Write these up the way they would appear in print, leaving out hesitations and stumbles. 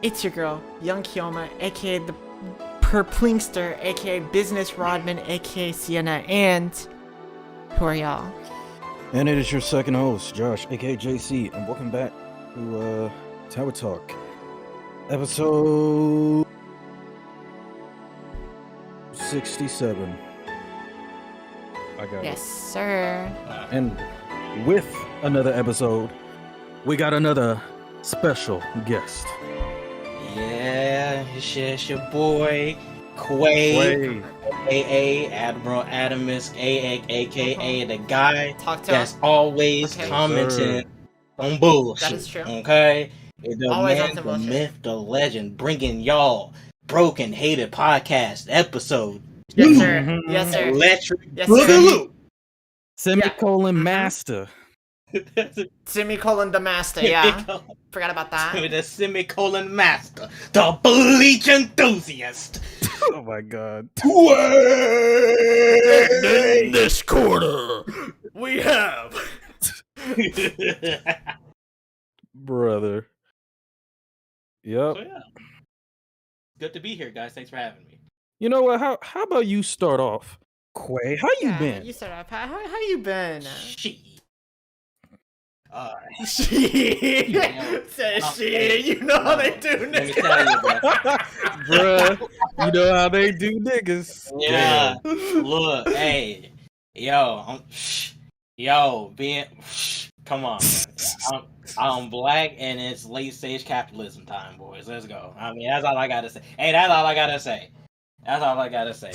It's your girl, Young Kioma, aka the Perplinkster, aka Business Rodman, aka Sienna, and who are y'all? And it is your second host, Josh, aka JC, and welcome back to Tower Talk, episode 67. I got Yes, it. sir. And with another episode, we got another special guest. Yeah, it's your boy, Quay, aka Admiral Misk, aka the guy Talk to that's him. always Okay. commenting on bullshit. That is true. Okay? The Always on man, some the bullshit. myth, the legend, bringing y'all broken, hated podcast episode. Yes, sir. Mhm. Yes, sir. Electric Yes, sir. Boogaloo. Semicolon Mhm. master. Semicolon the master, yeah. Forgot about that. The semicolon master, the bleach enthusiast. Oh my god. In this quarter, we have. Brother. Yep. So yeah, good to be here, guys. Thanks for having me. You know what? How about you start off? Quay, how you been? You start off. How you been? Shit. Shit. Says shit. You know how they do, Let me nigga. tell you, bro. Bruh, you know how they do niggas. Yeah. Look, hey, yo, come on, man. I'm black and it's late stage capitalism time, boys. Let's go. I mean, that's all I gotta say. Hey, that's all I gotta say. That's all I gotta say.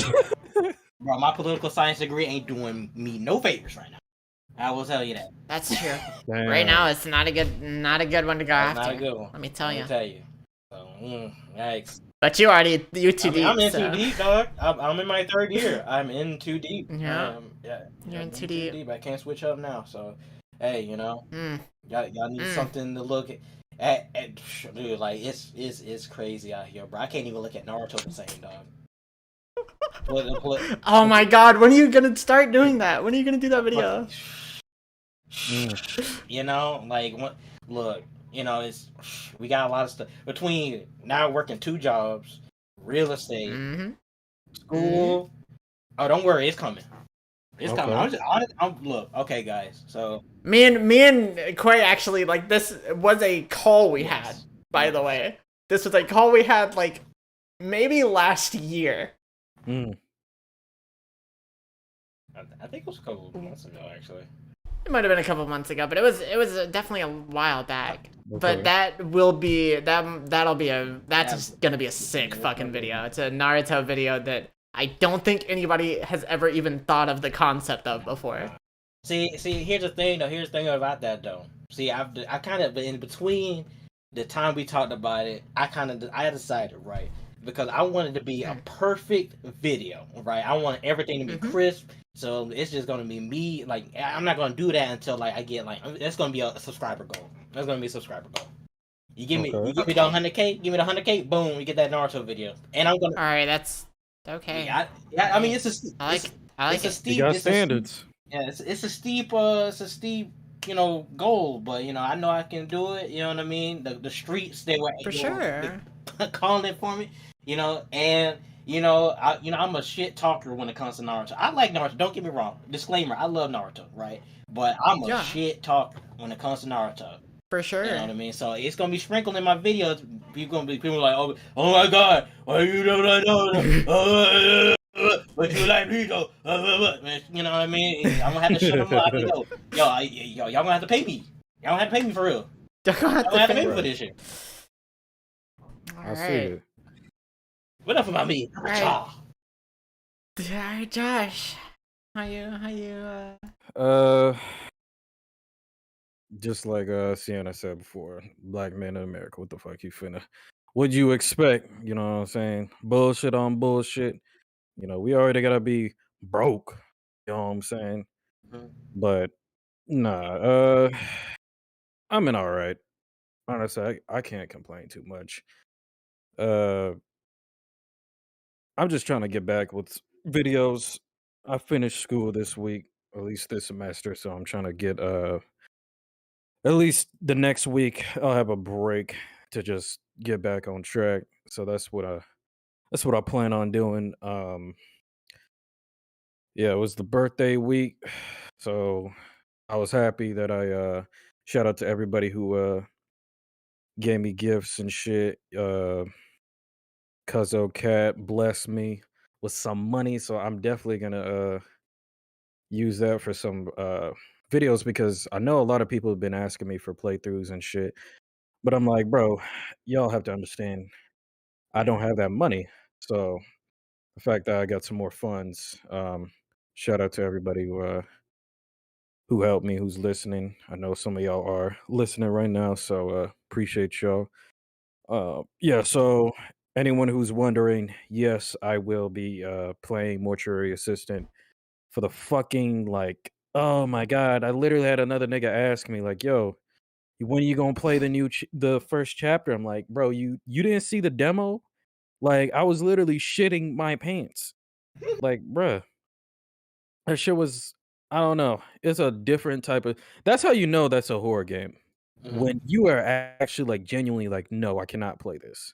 Bro, my political science degree ain't doing me no favors right now. I will tell you that. That's true. Damn. Right now, it's not a good one to go That's after. not a good one. Let me tell you. So, yikes. But you too deep. I'm in so. too deep, dog. I'm in my third year. I'm in too deep. Yeah. You're I'm in too deep. I can't switch up now. So, hey, you know, y'all need Mm. something to look at. Dude, like it's crazy out here, bro. I can't even look at Naruto the same, dog. Oh my god, when are you gonna start doing that? When are you gonna do that video? You know, like look, you know, we got a lot of stuff between now working 2 jobs, real estate, Mm-hmm. school. Oh, don't worry, it's coming. It's Okay. coming. Look, okay, guys. So Me and Quay actually, like, this was a call we had, Yes. by the way. This was a call we had, like, maybe last year. Mm. I think it was a couple of months ago, actually. It might have been a couple months ago, but it was definitely a while back. Okay. But that's just gonna be a sick fucking video. It's a Naruto video that I don't think anybody has ever even thought of the concept of before. See, here's the thing, though. Here's the thing about that, though. See, I kind of, in between the time we talked about it, I decided, right, because I wanted to be a perfect video, right? I want everything to be crisp, so it's just gonna be me. Like, I'm not gonna do that until like I get like that's gonna be a subscriber goal. That's gonna be a subscriber goal. You give me the 100K, give me the 100K, boom, we get that Naruto video, and I'm gonna. All right, that's okay. Yeah, I mean, it's a. I like it's a it. steep. You got it's a standards. yeah, it's a steep, you know, goal, but you know, I know I can do it. You know what I mean? The streets, they were For sure. calling it for me. You know, and you know, I'm a shit talker when it comes to Naruto. I like Naruto. Don't get me wrong. Disclaimer: I love Naruto, right? But I'm a shit talker when it comes to Naruto. For sure. You know what I mean? So it's gonna be sprinkled in my videos. People like, oh my god, why you don't know? But you like me though? You know what I mean? I'm gonna have to shut them up. Y'all gonna have to pay me. Y'all gonna have to pay me for real. Y'all gonna Y'all gonna have to pay me Right. for this shit. I see it. What enough about me? Right. Cha. Alright, Josh. How you Just like Sienna said before, black men in America, what the fuck you finna? What'd you expect? You know what I'm saying? Bullshit on bullshit. You know, we already gotta be broke. You know what I'm saying? Mhm. But nah, I'm in all right. Honestly, I can't complain too much. I'm just trying to get back with videos. I finished school this week, or at least this semester, so I'm trying to get at least the next week I'll have a break to just get back on track. So that's what I plan on doing. Yeah, it was the birthday week, so I was happy that shout out to everybody who gave me gifts and shit. Cuzzo Cat blessed me with some money, so I'm definitely gonna use that for some videos because I know a lot of people have been asking me for playthroughs and shit. But I'm like, bro, y'all have to understand, I don't have that money. So the fact that I got some more funds, shout out to everybody who helped me, who's listening. I know some of y'all are listening right now, so appreciate y'all. Yeah, so anyone who's wondering, yes, I will be playing Mortuary Assistant for the fucking like, oh my god, I literally had another nigga ask me like, yo, when are you gonna play the first chapter? I'm like, bro, you didn't see the demo? Like, I was literally shitting my pants. Like, bruh, that shit was, I don't know. It's a different type of. That's how you know that's a horror game. When you are actually like genuinely like, no, I cannot play this.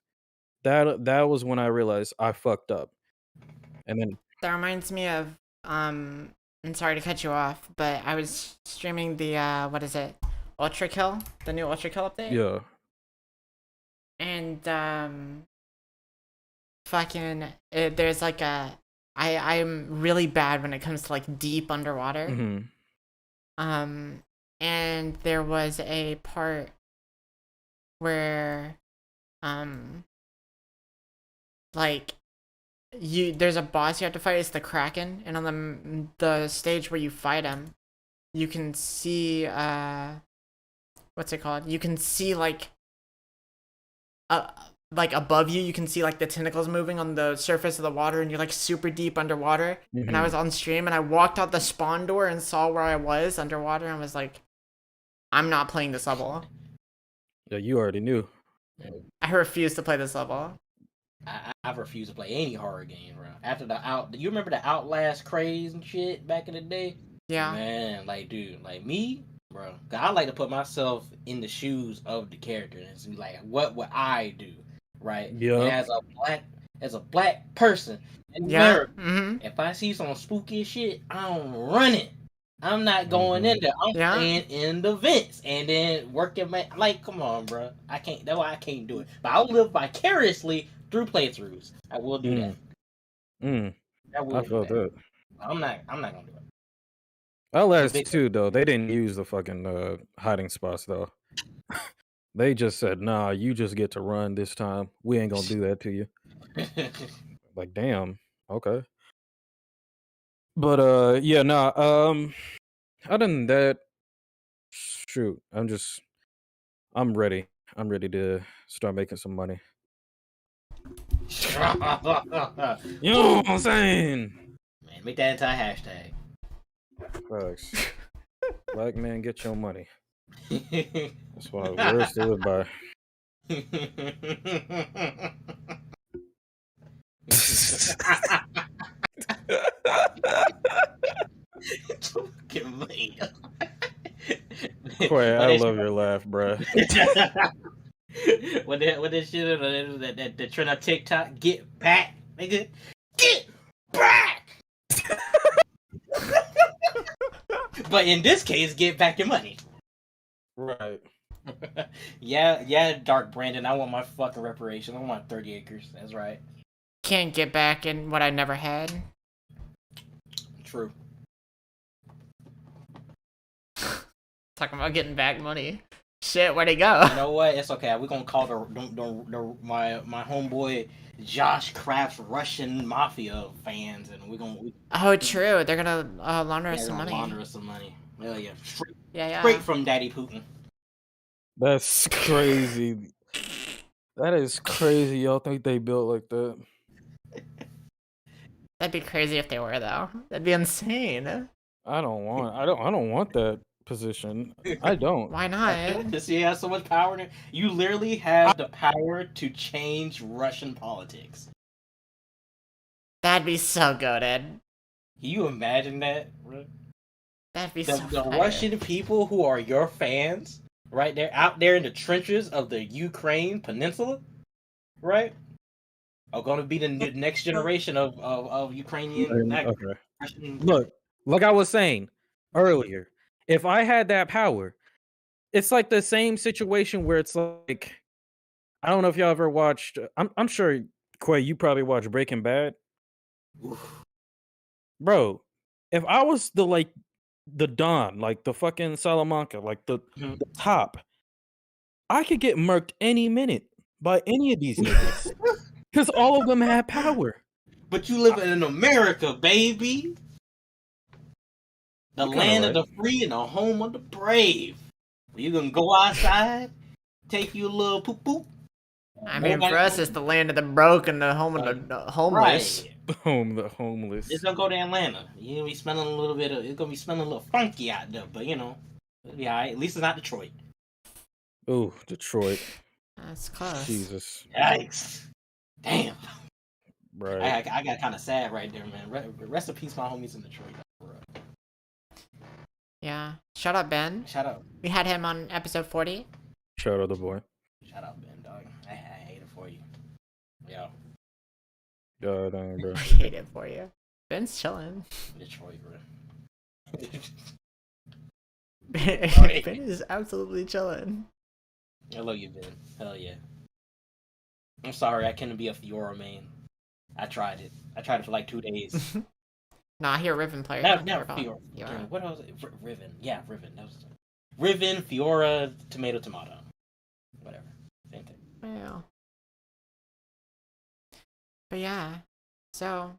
That was when I realized I fucked up. And then That reminds me of I'm sorry to cut you off, but I was streaming the what is it? Ultra Kill, the new Ultra Kill update. yeah. And fucking there's like I'm really bad when it comes to like deep underwater. Mhm. And there was a part where like there's a boss you have to fight. It's the Kraken, and on the stage where you fight him, you can see what's it called? You can see like above you, you can see like the tentacles moving on the surface of the water, and you're like super deep underwater. And I was on stream, and I walked out the spawn door and saw where I was underwater, and was like, I'm not playing this level. Yeah, you already knew. I refuse to play this level. I've refused to play any horror game, bro. After you remember the Outlast craze and shit back in the day? Yeah. Man, like, dude, like me, bro. I like to put myself in the shoes of the character and be like, what would I do, right? Yeah. And as a black person in America, if I see some spooky shit, I'm running. I'm not going in there. I'm staying in the vents and then working like, come on, bro. I can't. That's why I can't do it. But I'll live vicariously through playthroughs. I will do that. I will do that. I'm not gonna do it. Outlast 2 though, they didn't use the fucking hiding spots though. They just said, nah, you just get to run this time. We ain't gonna do that to you. Like, damn. Okay. But yeah, nah, other than that, shoot, I'm ready. I'm ready to start making some money. You know what I'm saying? Man, make that entire hashtag. Facts. Black man, get your money. That's why words to live by. Quay, I love your laugh, bruh. What that shit that trend on TikTok? Get back, nigga. Get back. But in this case, get back your money. Right. Yeah, Dark Brandon. I want my fucking reparations. I want my 30 acres. That's right. Can't get back in what I never had. True. Talking about getting back money. Shit, where'd he go? You know what? It's okay. We're gonna call my homeboy Josh Kraft's Russian mafia fans, and we're gonna. Oh, true. They're gonna launder us some money. Launder us some money. Hell yeah. Straight from Daddy Putin. That's crazy. That is crazy. Y'all think they built like that? That'd be crazy if they were, though. That'd be insane. I don't want that position. I don't. Why not? Does he have so much power? You literally have the power to change Russian politics. That'd be so goated. Can you imagine that, bro? That'd be so The Russian people who are your fans right there, out there in the trenches of the Ukraine peninsula, right, are going to be the next generation of Ukrainian Okay. Russian. Look, like I was saying earlier, if I had that power, it's like the same situation where it's like, I don't know if y'all ever watched. I'm sure, Quay, you probably watched Breaking Bad, Oof. bro. If I was the Don, like the fucking Salamanca, like the top, I could get murked any minute by any of these niggas because all of them have power. But you live in America, baby. The You're kinda land of right. the free and the home of the brave. You can go outside, take you a little poop poop. I mean, for us, it's the land of the broke and the home of the homeless. Right. The homeless. It's gonna go to Atlanta. You're gonna be smelling a little bit of. It's gonna be smelling a little funky out there, but you know, it'll be alright. At least it's not Detroit. Oh, Detroit. That's close. Jesus. Yikes! Damn. Right. I got kind of sad right there, man. Rest in peace, my homies in Detroit. Yeah. Shout out Ben. Shout out. We had him on episode 40. Shout out the boy. Shout out, Ben, dog. I hate it for you. Yo, God dang, bro. I hate it for you. Ben's chilling. Detroit, bro. Ben is absolutely chilling. I love you, Ben. Hell yeah. I'm sorry, I couldn't be a Fiora main. I tried it. I tried it for like 2 days. Nah, you're a Riven player. No, Don't no, care about Fiora. Fiora. What else? Riven. Yeah, Riven. That was Riven, Fiora, tomato. Whatever. Same thing. Well. But yeah. So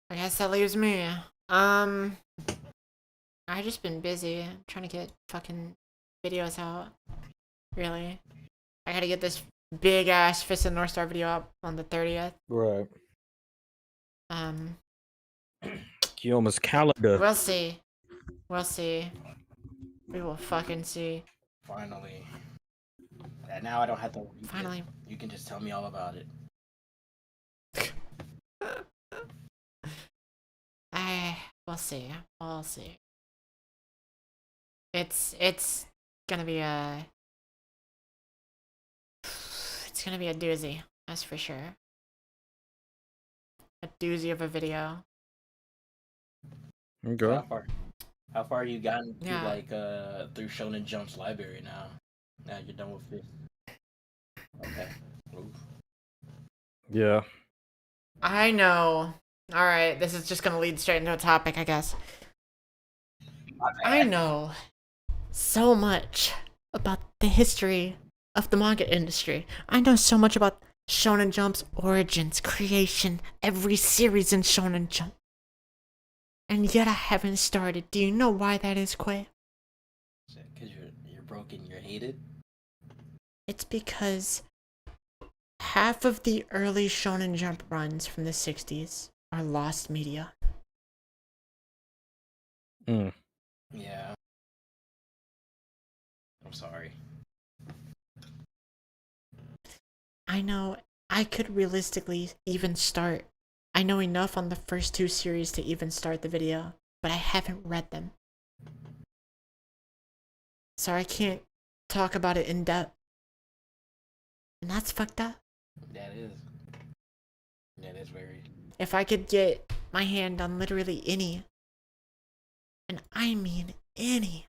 I guess that leaves me. I just been busy trying to get fucking videos out. Really. I gotta get this big ass Fist of the North Star video up on the 30th. Right. Kiyoma's calendar. We'll see. We'll see. We will fucking see. Finally. And now I don't have to. Finally. You can just tell me all about it. We'll see. We'll see. It's gonna be a doozy, that's for sure. A doozy of a video. Okay. How far you gotten to, Yeah. like through Shonen Jump's library now? Now you're done with it. Okay. Oof. Yeah. I know. Alright, this is just gonna lead straight into a topic, I guess. I know so much about the history of the manga industry. I know so much about Shonen Jump's origins, creation, every series in Shonen Jump. And yet I haven't started. Do you know why that is, Quay? Because you're broken, you're hated. It's because half of the early Shonen Jump runs from the 60s are lost media. Yeah. I'm sorry. I know I could realistically even start. I know enough on the first 2 series to even start the video, but I haven't read them. So I can't talk about it in depth. And that's fucked up. That is very. If I could get my hand on literally any, and I mean any,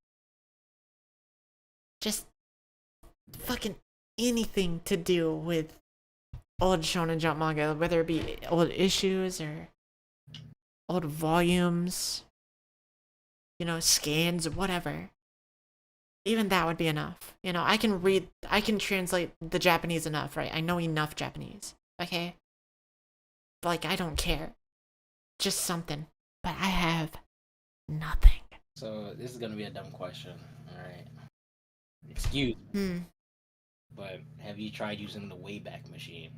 just fucking anything to do with old Shonen Jump manga, whether it be old issues or old volumes, you know, scans, whatever. Even that would be enough. You know, I can translate the Japanese enough, right? I know enough Japanese, okay? But, like, I don't care. Just something. But I have nothing. So this is gonna be a dumb question, alright? Excuse me. But have you tried using the Wayback Machine?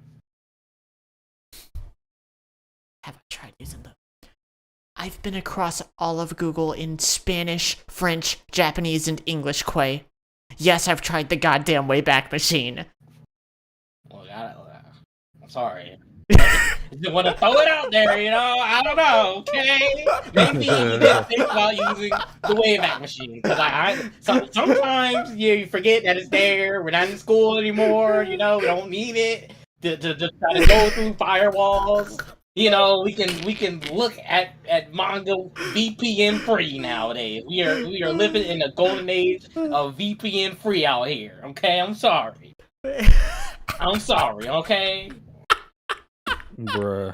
Have I tried using them? I've been across all of Google in Spanish, French, Japanese, and English, Quay. Yes, I've tried the goddamn Wayback Machine. Well, I'm sorry. Just want to throw it out there, you know. I don't know. Okay, maybe you didn't think about using the Wayback Machine because sometimes you forget that it's there. We're not in school anymore. You know, we don't need it to just try to go through firewalls. You know, we can look at manga VPN free nowadays. We are living in a golden age of VPN free out here. Okay, I'm sorry. I'm sorry. Okay. Bruh.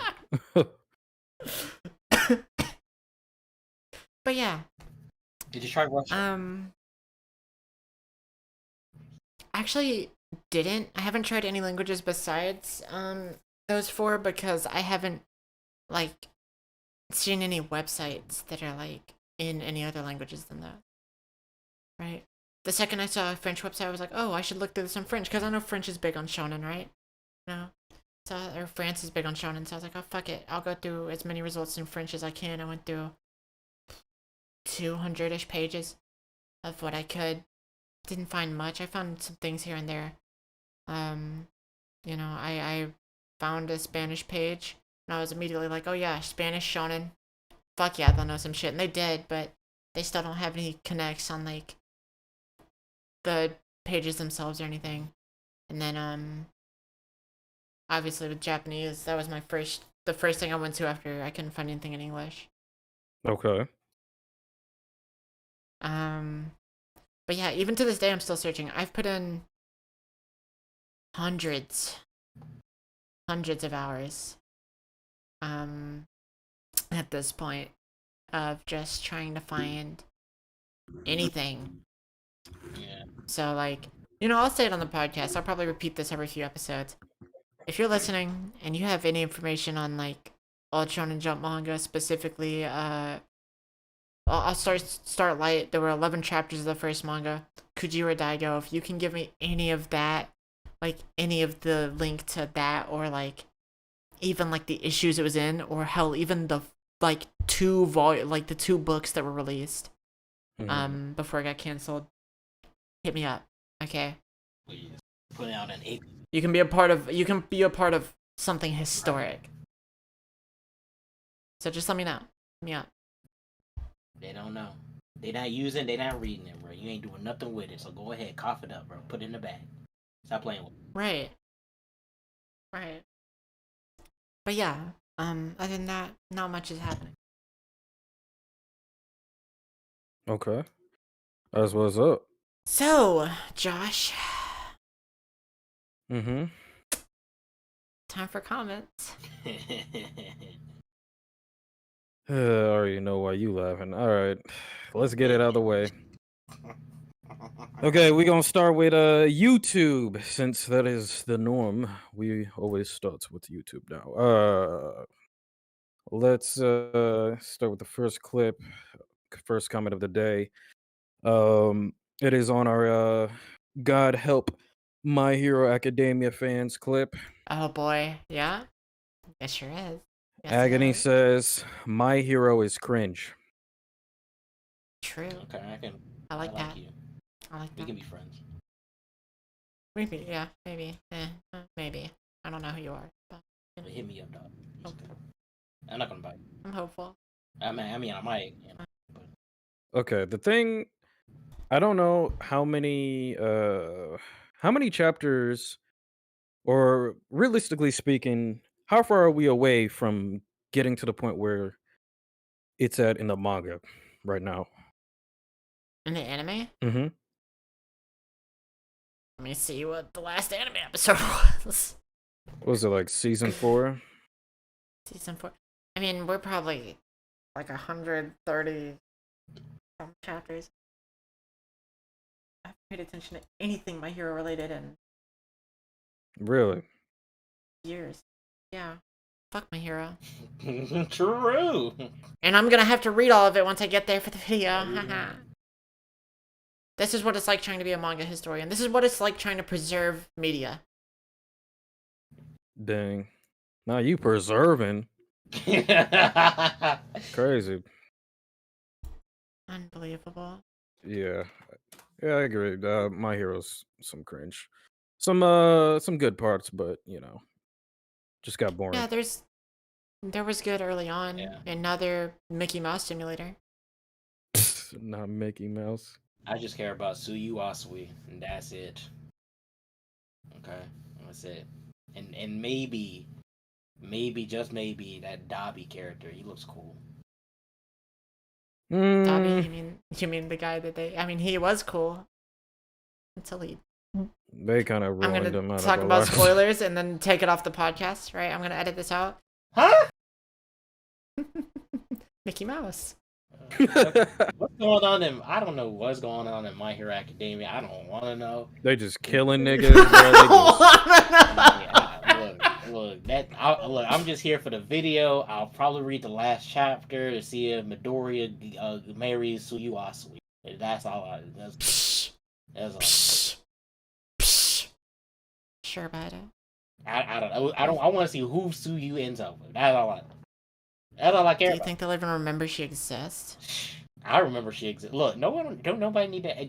But yeah. Did you try Russian? Actually didn't. I haven't tried any languages besides those four because I haven't like seen any websites that are like in any other languages than those. Right? The second I saw a French website, I was like, oh, I should look through some French because I know French is big on shonen, right? No. So, or France is big on shonen, so I was like, oh, fuck it. I'll go through as many results in French as I can. I went through 200-ish pages of what I could. Didn't find much. I found some things here and there. You know, I found a Spanish page, and I was immediately like, oh yeah, Spanish shonen. Fuck yeah, they'll know some shit. And they did, but they still don't have any connects on, like, the pages themselves or anything. And then, obviously with Japanese, that was the first thing I went to after I couldn't find anything in English. Okay. But yeah, even to this day, I'm still searching. I've put in hundreds of hours, at this point, of just trying to find anything. Yeah. So, like, you know, I'll say it on the podcast. I'll probably repeat this every few episodes. If you're listening and you have any information on, like, all Shonen Jump manga, specifically, I'll start light. There were 11 chapters of the first manga, Kujira Daigo. If you can give me any of that, like, any of the link to that, or, like, even, like, the issues it was in, or hell, even the, like, the two books that were released, before it got canceled, hit me up, okay? Please put out an 8. You can be a part of something historic. So just let me know. Hit me up. They don't know. They not using. They not reading it, bro. You ain't doing nothing with it. So go ahead, cough it up, bro. Put it in the bag. Stop playing with it. Right. But yeah, other than that, not much is happening. Okay. That's what's up. So, Josh. Mm-hmm. Time for comments. I already know why you laughing. All right. Let's get it out of the way. Okay, we're gonna start with YouTube, since that is the norm. We always start with YouTube now. Let's start with the first clip, first comment of the day. It is on our God Help My Hero Academia fans clip. Oh boy, yeah? It sure is. Yes, Agony it is. says, "My hero is cringe." True. Okay, I like that. you. I like We that. can be friends. Maybe, yeah, maybe. Maybe. I don't know who you are, but But hit me up, dog. Okay. I'm not gonna bite. I'm hopeful. I mean, I might. You know, but Okay, the thing, I don't know how many chapters, or realistically speaking, how far are we away from getting to the point where it's at in the manga right now? In the anime? Mm-hmm. Let me see what the last anime episode was. What was it, like season 4? Season 4. I mean, we're probably like 130 some chapters. I haven't paid attention to anything My Hero related in Really? years. Yeah. Fuck My Hero. true. And I'm gonna have to read all of it once I get there for the video. Haha. This is what it's like trying to be a manga historian. This is what it's like trying to preserve media. Dang. Now you preserving. Crazy. Unbelievable. Yeah. Yeah, I agree. My Hero's some cringe. Some good parts, but you know. Just got boring. Yeah, there was good early on. Yeah. Another Mickey Mouse simulator. Not Mickey Mouse. I just care about Suyu Asui, and that's it. Okay, that's it. And maybe just maybe that Dobby character. He looks cool. Dobby, you mean the guy that they? I mean, he was cool until he. They kind of I'm ruined him. gonna out talk of about our lives. spoilers and then take it off the podcast, right? I'm gonna edit this out. Huh? Mickey Mouse. What's going on in? I don't know what's going on in My Hero Academia. I don't want to know. They just killing niggas. Bro. Look, I'm just here for the video. I'll probably read the last chapter to see if Midoriya marries Suyu Asui. That's all. That's all. Sure about it. I want to see who Suyu ends up with. That's all I care Do you about. think they'll even remember she exists? I remember she exists. Look, don't nobody need to.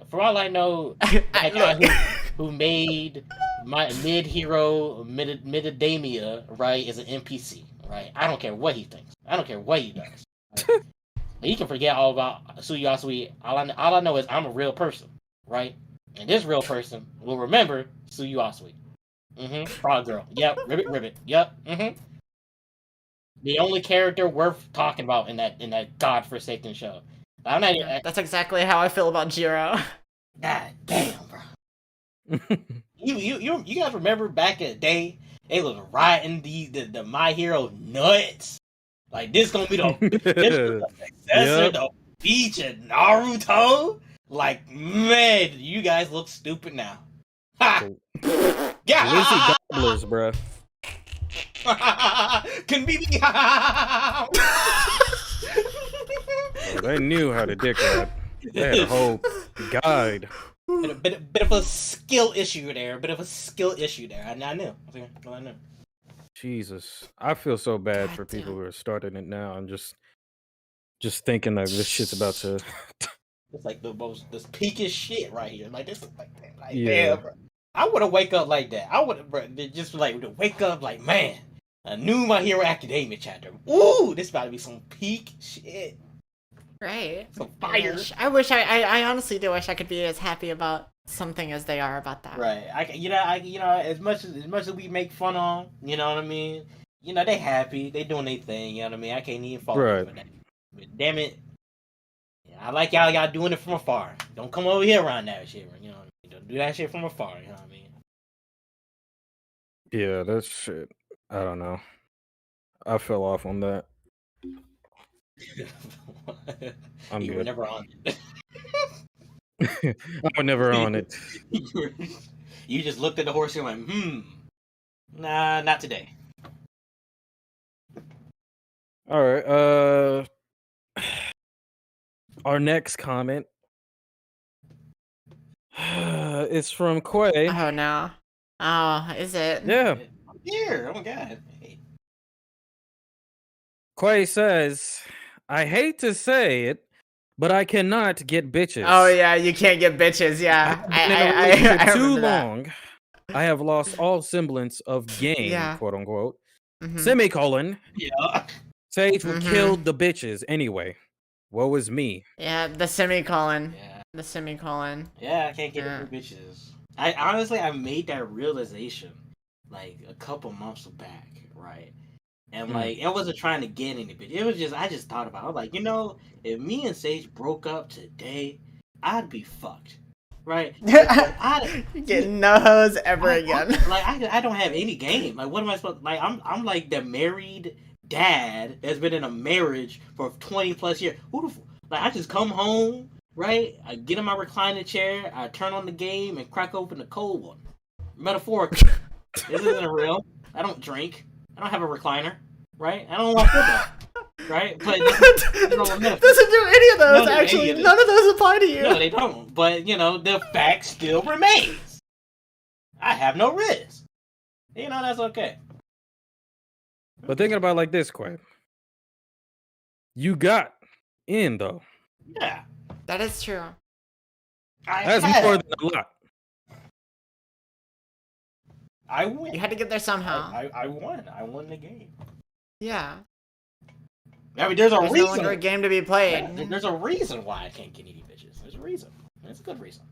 For all I know, that guy who made my mid-hero Midodamia, right, is an NPC, right? I don't care what he thinks. I don't care what he does. Right? He can forget all about Suyasui. All I know is I'm a real person, right? And this real person will remember Suyasui. Frog girl. Yep. Ribbit. Yep. The only character worth talking about in that godforsaken show. I'm not. That's exactly how I feel about Jiro. God damn, bro. You guys remember back in the day they was riding the My Hero nuts? Like this gonna be the successor to Bleach and Naruto? Like, man, you guys look stupid now. Ha! Lizzie gobblers, bro. Can be They knew how to dick rap. They had a whole guide. Bit of a skill issue there. I knew. I knew. Jesus, I feel so bad God for people damn. who are starting it now and just thinking that this shit's about to. It's like the peakest shit right here. Like this, like Yeah. damn, bro. I would have wake up like that. I would have just like wake up like, man, a new My Hero Academia chapter. Ooh, this about to be some peak shit. Right. Some fire. I honestly do wish I could be as happy about something as they are about that. Right. As much as we make fun on, you know what I mean? You know, they happy, they doing their thing, you know what I mean? I can't even fault them for that. But damn it. I like y'all doing it from afar. Don't come over here around that shit, you know what I mean? Don't do that shit from afar, you know what I mean? Yeah, that's shit. I don't know. I fell off on that. I'm You good. were never on it. I was never on it. You just looked at the horse and went, nah, not today. All right. Our next comment is from Quay. Oh no. Oh, is it? Yeah. Here, oh my god. Hey. Quay says, I hate to say it, but I cannot get bitches. Oh yeah, you can't get bitches. Yeah, I too remember that. long. I have lost all semblance of game, Yeah. quote unquote. Mhm. Semicolon. Yeah. Sage will kill the bitches anyway. Woe is me. Yeah, the semicolon. Yeah. The semicolon. Yeah, I can't get the bitches. I honestly made that realization like a couple months back, right? And like I wasn't trying to get any bitch. It was just I just thought about it. I was like, you know, if me and Sage broke up today, I'd be fucked. Right? Getting no hoes ever again. I don't have any game. Like what am I supposed like I'm like the married dad that's been in a marriage for 20 plus years. Like I just come home, right? I get in my recliner chair, I turn on the game and crack open the cold one. Metaphorically. This isn't real. I don't drink. I don't have a recliner, right? I don't want football, right? But doesn't do any of those. Actually, none of those apply to you. No, they don't. But you know, the fact still remains. I have no risk. You know, that's okay. But thinking about it like this, Quay. You got in though. Yeah, that is true. That's more than a lot. I win. You had to get there somehow. I won. I won the game. Yeah. I mean, there's no reason. longer a game to be played. Yeah, there's a reason why I can't get any bitches. There's a reason. It's a good reason.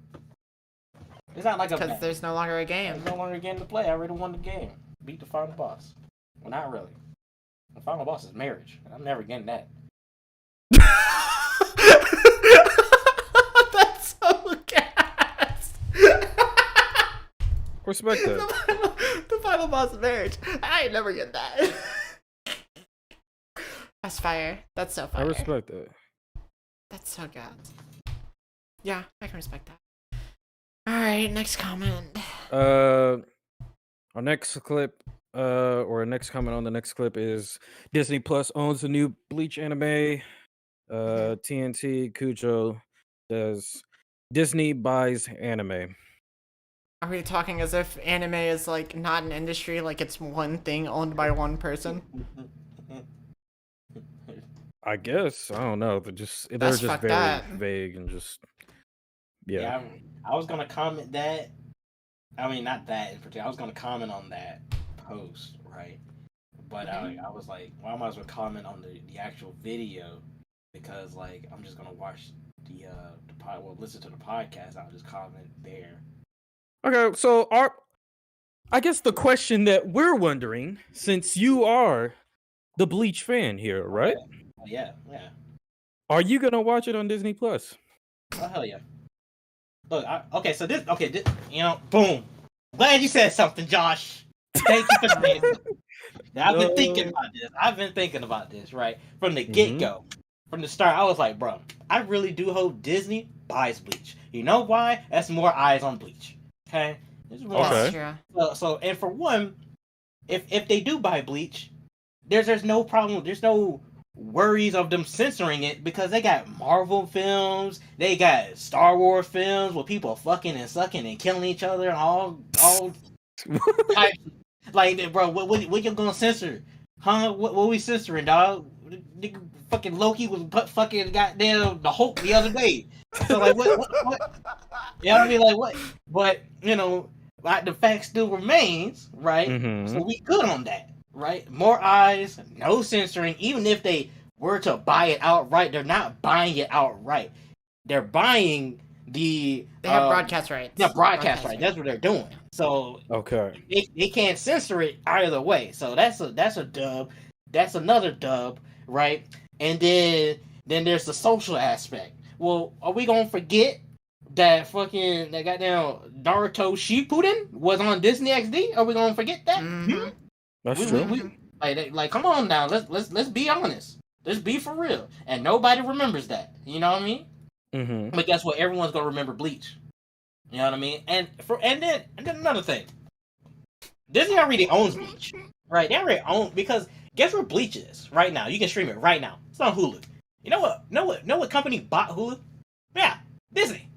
It's not like because there's no longer a game. There's no longer a game to play. I already won the game. Beat the final boss. Well, not really. The final boss is marriage, and I'm never getting that. That's so gas. Respect that. The final boss of marriage. I ain't never get that. That's fire. That's so fire. I respect that. That's so gas. Yeah, I can respect that. Alright, next comment. Our next clip, or next comment on the next clip is Disney Plus owns the new Bleach anime. TNT Cujo says Disney buys anime. Are we talking as if anime is like not an industry, like it's one thing owned by one person? I guess I don't know. They're just very vague and just yeah. I was gonna comment that. I mean, not that in particular. I was gonna comment on that post, right? But I was like, well, I might as well comment on the actual video because like I'm just gonna watch listen to the podcast. I'll just comment there. Okay, so I guess the question that we're wondering, since you are the Bleach fan here, right? Yeah. Are you gonna watch it on Disney Plus? Oh hell yeah! Look, boom. Glad you said something, Josh. Thank you for saying something. I've been thinking about this, right? From the get-go. From the start, I was like, bro, I really do hope Disney buys Bleach. You know why? That's more eyes on Bleach. Okay? Okay. So, and for one, if they do buy Bleach, there's no problem. There's no worries of them censoring it because they got Marvel films, they got Star Wars films with people fucking and sucking and killing each other and all types. Like, bro, what you gonna censor? Huh? What we censoring, dog? Nigga, fucking Loki was fucking goddamn the Hulk the other day. So like, what? You know what I mean? Like, what? But like, the fact still remains, right? Mm-hmm. So we good on that. Right? More eyes, no censoring. Even if they were to buy it outright, they're not buying it outright. They're buying They have broadcast rights. Yeah, broadcast rights. That's what they're doing. So okay, they can't censor it either way. So that's a dub. That's another dub, right? And then there's the social aspect. Well, are we gonna forget that goddamn Naruto Shippuden was on Disney XD? Are we gonna forget that? Mm-hmm. That's true. Like, come on now. Let's be honest. Let's be for real. And nobody remembers that. You know what I mean? Mm-hmm. But guess what? Everyone's gonna remember Bleach. You know what I mean? And then another thing. Disney already owns Bleach, right? They already own because guess where Bleach is right now? You can stream it right now. It's on Hulu. You know what? Know what company bought Hulu? Yeah, Disney.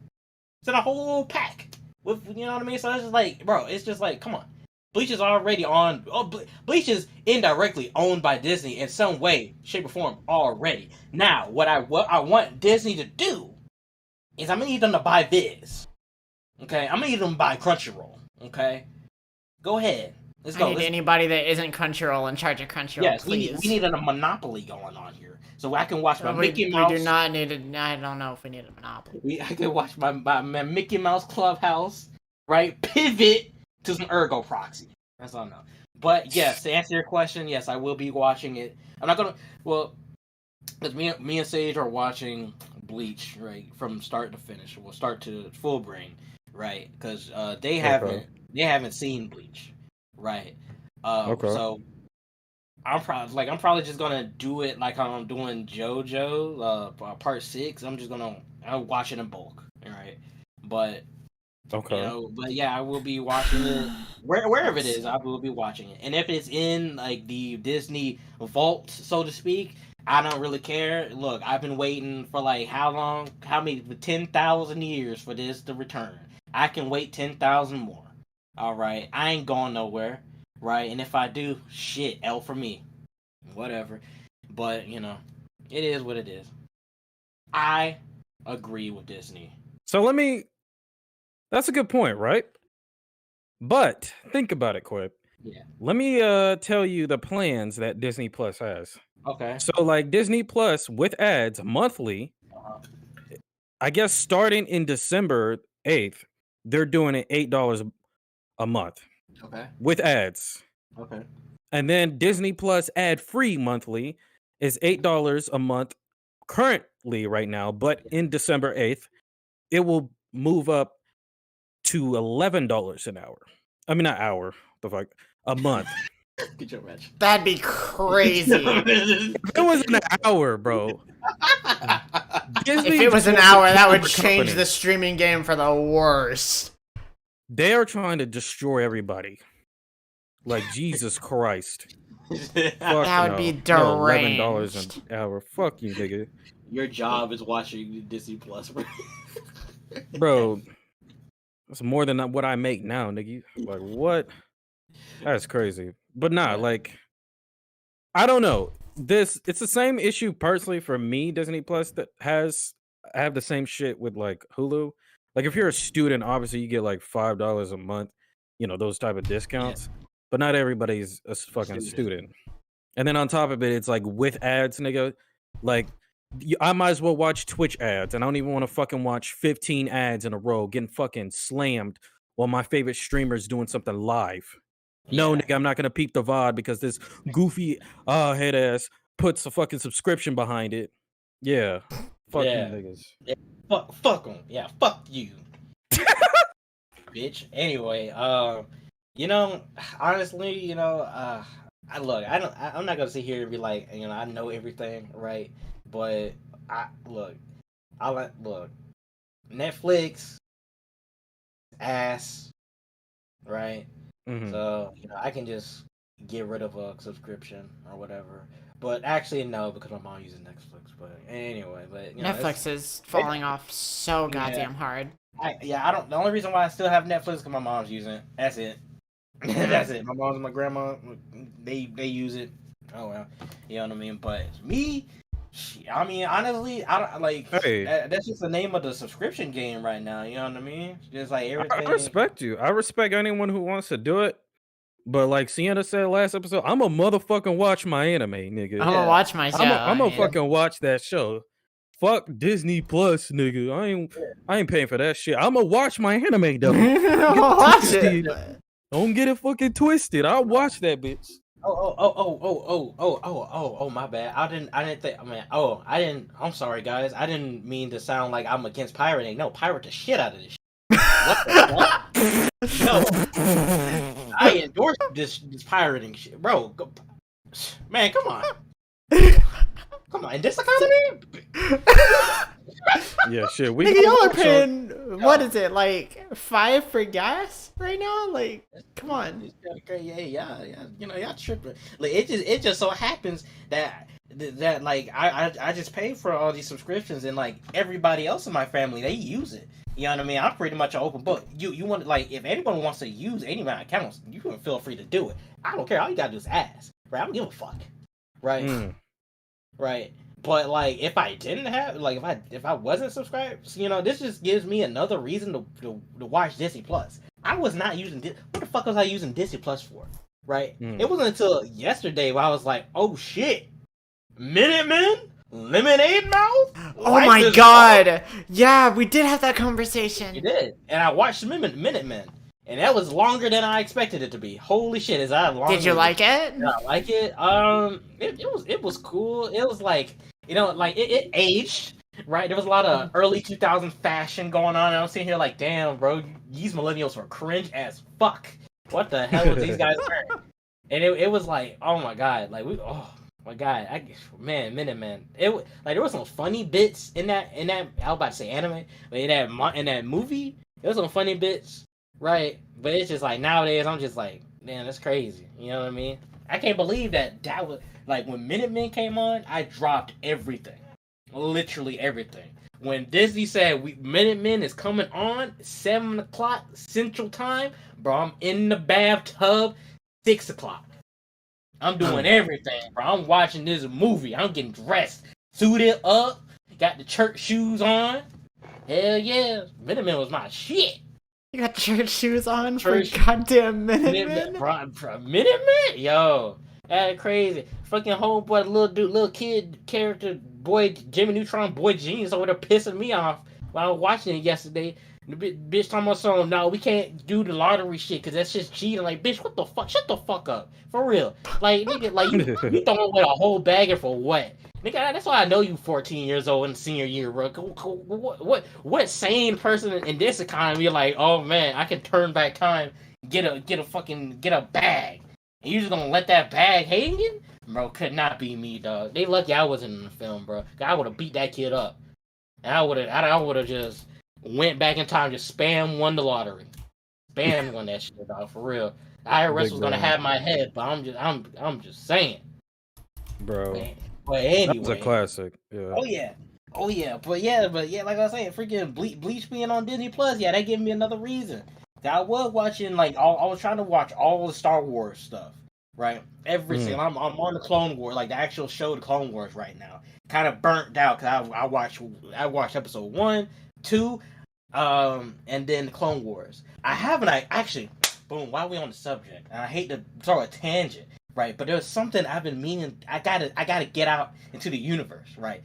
It's in a whole pack. With you know what I mean? So it's just like, bro. It's just like, come on. Bleach is already on. Bleach is indirectly owned by Disney in some way, shape, or form already. Now, what I want Disney to do is I'm gonna need them to buy Viz. Okay, I'm gonna need them to buy Crunchyroll. Okay, go ahead. Let's go. Anybody that isn't Crunchyroll in charge of Crunchyroll, yes, please. We need a monopoly going on here, so I can watch my Mickey Mouse. We do not need it. I don't know if we need a monopoly. I can watch my Mickey Mouse Clubhouse, right? Pivot to some Ergo Proxy. That's all I know. But yes, to answer your question, yes, I will be watching it. I'm not gonna. Well, because me and Sage are watching Bleach, right, from start to finish. We'll start to full brain, right? Because they haven't seen Bleach, right? Okay. So I'm probably just gonna do it like I'm doing JoJo, part 6. I'll watch it in bulk, all right? But okay. But yeah, I will be watching it wherever it is. I will be watching it, and if it's in like the Disney vault, so to speak, I don't really care. Look, I've been waiting for like how long? How many? 10,000 years for this to return. I can wait 10,000 more. All right, I ain't going nowhere, right? And if I do, shit, L for me, whatever. But it is what it is. I agree with Disney. So that's a good point, right? But think about it, Quip. Yeah. Let me tell you the plans that Disney Plus has. Okay. So like Disney Plus with ads monthly, Uh-huh. I guess starting in December 8th, they're doing it $8 a month Okay. with ads. Okay. And then Disney Plus ad free monthly is $8 a month currently right now, but in December 8th, it will move up to $11 an hour. I mean, not hour, the fuck, a month. Get your match. That'd be crazy. If it was an hour, bro. Disney If it was an just hour, wants to that kill would the change company. the streaming game for the worst. They are trying to destroy everybody. Like Jesus Christ. Fuck That would be no, $11 deranged. an hour. Fuck you, nigga. Your job is watching Disney Plus, bro. Bro, that's more than what I make now, nigga. Like what? That's crazy. But nah, Yeah. like I don't know. It's the same issue personally for me, Disney Plus that I have the same shit with like Hulu. Like if you're a student, obviously you get like $5 a month, those type of discounts. But not everybody's a fucking student. And then on top of it, it's like with ads, nigga. Like I might as well watch Twitch ads, and I don't even want to fucking watch 15 ads in a row getting fucking slammed while my favorite streamer's doing something live. No, nigga, I'm not gonna peep the VOD because this goofy head ass puts a fucking subscription behind it. Yeah. Fuck you niggas. Yeah. Fuck them. Yeah, fuck you. Bitch. Anyway, honestly, I'm not gonna sit here and be like, I know everything, right? But look, Netflix ass, right? Mhm. So, I can just get rid of a subscription or whatever. But actually, no, because my mom uses Netflix. But anyway, Netflix is falling off so goddamn hard. The only reason why I still have Netflix is because my mom's using it. That's it. That's it. My mom and my grandma, they use it. Oh well, you know what I mean. But me, honestly, I don't like. Hey. That's just the name of the subscription game right now. You know what I mean? Just like everything. I respect you. I respect anyone who wants to do it. But like Sienna said last episode, I'm a motherfucking watch my anime, nigga. I'm gonna watch my show. I'm gonna fucking watch that show. Fuck Disney Plus, nigga. I ain't paying for that shit. I'm gonna watch my anime though. Watch it. Don't get it fucking twisted. I'll watch that bitch. Oh, my bad. I didn't think. I'm sorry, guys. I didn't mean to sound like I'm against pirating. No, pirate the shit out of this shit. What the fuck? No, I endorse this pirating shit, bro. Man, come on. Come on, in this economy? Yeah, shit. Nigga, y'all are paying, what is it, like $5 for gas right now? Like, come on. Yeah. Y'all tripping. Like, it just so happens that like I just pay for all these subscriptions, and like everybody else in my family, they use it. You know what I mean? I'm pretty much an open book. You want, like, if anyone wants to use any of my accounts, you can feel free to do it. I don't care. All you gotta do is ask. Right? I don't give a fuck. Right? Right. But like, if I didn't have, like, if I wasn't subscribed, this just gives me another reason to watch Disney Plus. I was not using what the fuck was I using Disney Plus for? Right? It wasn't until yesterday where I was like, oh shit, Minutemen, Lemonade Mouth. Oh my god! Yeah, we did have that conversation. You did, and I watched Minutemen. And that was longer than I expected it to be. Holy shit, is that long? Did you like it? Did I like it? It was cool. It was like, it aged, right? There was a lot of early 2000s fashion going on, and I'm sitting here like, damn, bro, these millennials were cringe as fuck. What the hell was these guys wearing? And it was like, oh my god, like oh my god, Minutemen. There was some funny bits in that. I was about to say anime, but in that movie, there was some funny bits. Right, but it's just like nowadays I'm just like, man, that's crazy. You know what I mean? I can't believe that was like when Minutemen came on, I dropped everything, literally everything. When Disney said Minutemen is coming on 7:00 Central Time, bro, I'm in the bathtub 6:00. I'm doing everything, bro. I'm watching this movie. I'm getting dressed, suited up, got the church shoes on. Hell yeah, Minutemen was my shit. You got church shoes on Church- for goddamn Minute Minutemen? Man, yo, that crazy. Fucking homeboy, little kid character, boy, Jimmy Neutron, boy genius over there pissing me off while I was watching it yesterday. The bitch talking about something, no, we can't do the lottery shit because that's just cheating. Like, bitch, what the fuck? Shut the fuck up. For real. Like, nigga, like, you throwing away a whole bagger for what? Nigga, that's why I know you 14 years old in senior year, bro. What sane person in this economy like, oh man, I can turn back time, get a bag, and you just gonna let that bag hanging? Bro, could not be me, dog. They lucky I wasn't in the film, bro. I would have beat that kid up, and I would have just went back in time, just spam won the lottery, spam won that shit, dog, for real. IRS was gonna have my head, but I'm just saying, bro. man. But anyway, that was a classic. Yeah. Oh yeah. But yeah, like I was saying, freaking Bleach being on Disney Plus, yeah, that gave me another reason. I was watching I was trying to watch all the Star Wars stuff, right? Every single. I'm on the Clone Wars, like the actual show, the Clone Wars, right now. Kind of burnt out because I watched episode 1, 2, and then the Clone Wars. I actually, boom. While we on the subject, and I hate to throw a tangent. Right, but there's something I've been meaning. I gotta get out into the universe. Right,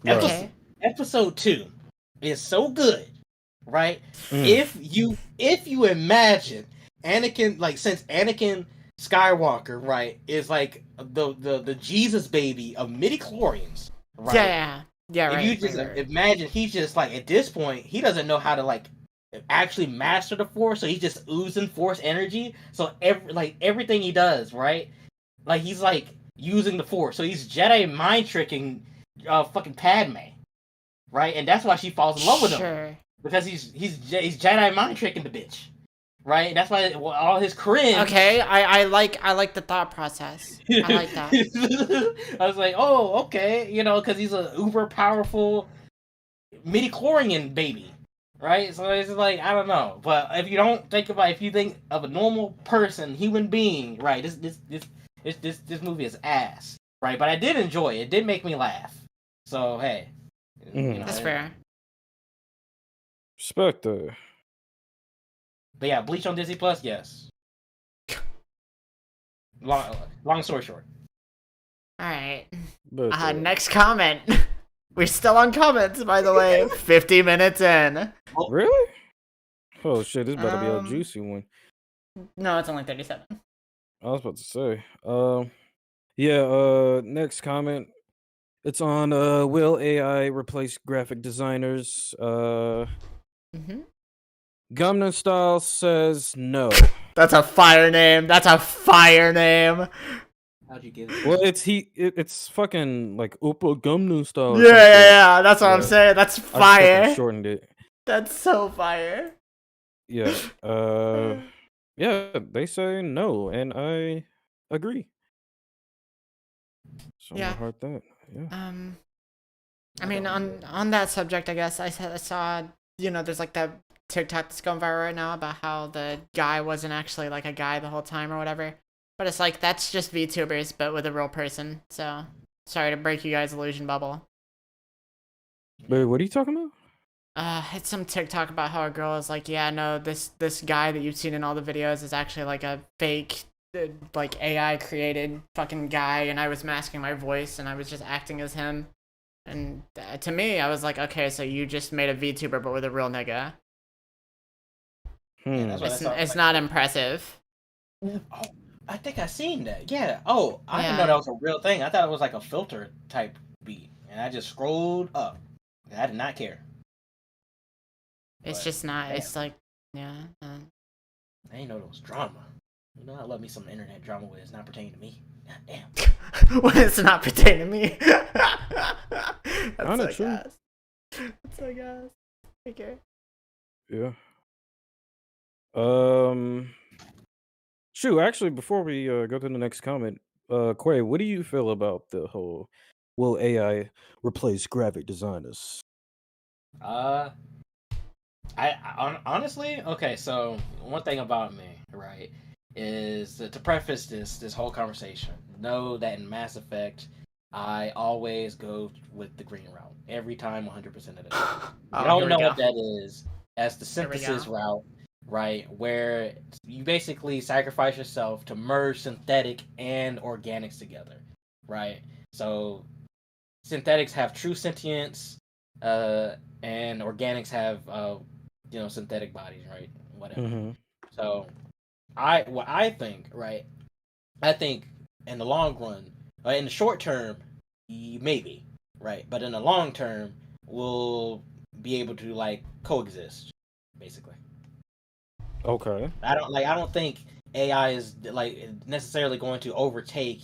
Okay. episode 2 is so good. Right, if you imagine Anakin, like since Anakin Skywalker, right, is like the Jesus baby of midichlorians. Right? Yeah. If Right. you just imagine, he's just like at this point, he doesn't know how to like actually master the Force, so he's just oozing Force energy. So everything he does, right. Like, he's, like, using the Force. So he's Jedi mind-tricking fucking Padme. Right? And that's why she falls in love with him. Because he's Jedi mind-tricking the bitch. Right? And that's why all his cringe... Okay, I like the thought process. I like that. I was like, oh, okay. You know, because he's a uber-powerful midichlorian baby. Right? So it's like, I don't know. But if you think of a normal person, human being, right, this movie is ass, right? But I did enjoy it. It did make me laugh. So hey, you know, that's fair. Spectre. But yeah, Bleach on Disney Plus, yes. Long story short. All right. But, next comment. We're still on comments, by the way. 50 minutes in. Really? Oh shit! This better be a juicy one. No, it's only 37. I was about to say. Yeah, next comment. It's on will AI replace graphic designers? Gangnam Style says no. That's a fire name. How'd you get it? Well, it's fucking like Oppa Gangnam Style. Yeah. That's what I'm saying. That's I fire. shortened it. That's so fire. Yeah. Yeah, they say no, and I agree. So Yeah. hard that. Yeah. I mean, on that subject, I guess I saw, there's like that TikTok that's going viral right now about how the guy wasn't actually like a guy the whole time or whatever. But it's like, that's just VTubers, but with a real person. So, sorry to break you guys' illusion bubble. Wait, what are you talking about? It's some TikTok about how a girl is like, yeah, no, this guy that you've seen in all the videos is actually like a fake, like AI created fucking guy, and I was masking my voice and I was just acting as him. And to me, I was like, okay, so you just made a VTuber but with a real nigga. It's not impressive. Oh, I think I seen that. Yeah. Oh, I didn't know that was a real thing. I thought it was like a filter type beat, and I just scrolled up. I did not care. It's just not. Damn. It's like, yeah. I ain't know there was drama. You know, I love me some internet drama when it's not pertaining to me. God damn. When it's not pertaining to me. That's so true. Gas. That's so gas. Okay. Yeah. Shoot, actually, before we go to the next comment, Quay, what do you feel about the whole will AI replace graphic designers? I honestly, okay, so one thing about me, right, is to preface this whole conversation, know that in Mass Effect, I always go with the green route every time, 100% of the time. I don't know what that is as the synthesis route. right? Where you basically sacrifice yourself to merge synthetic and organics together, right? So synthetics have true sentience, and organics have synthetic bodies, right? Whatever. Mm-hmm. So what I think, right? I think in the long run, in the short term, maybe, right? But in the long term, we'll be able to like coexist, basically. Okay. I don't think AI is like necessarily going to overtake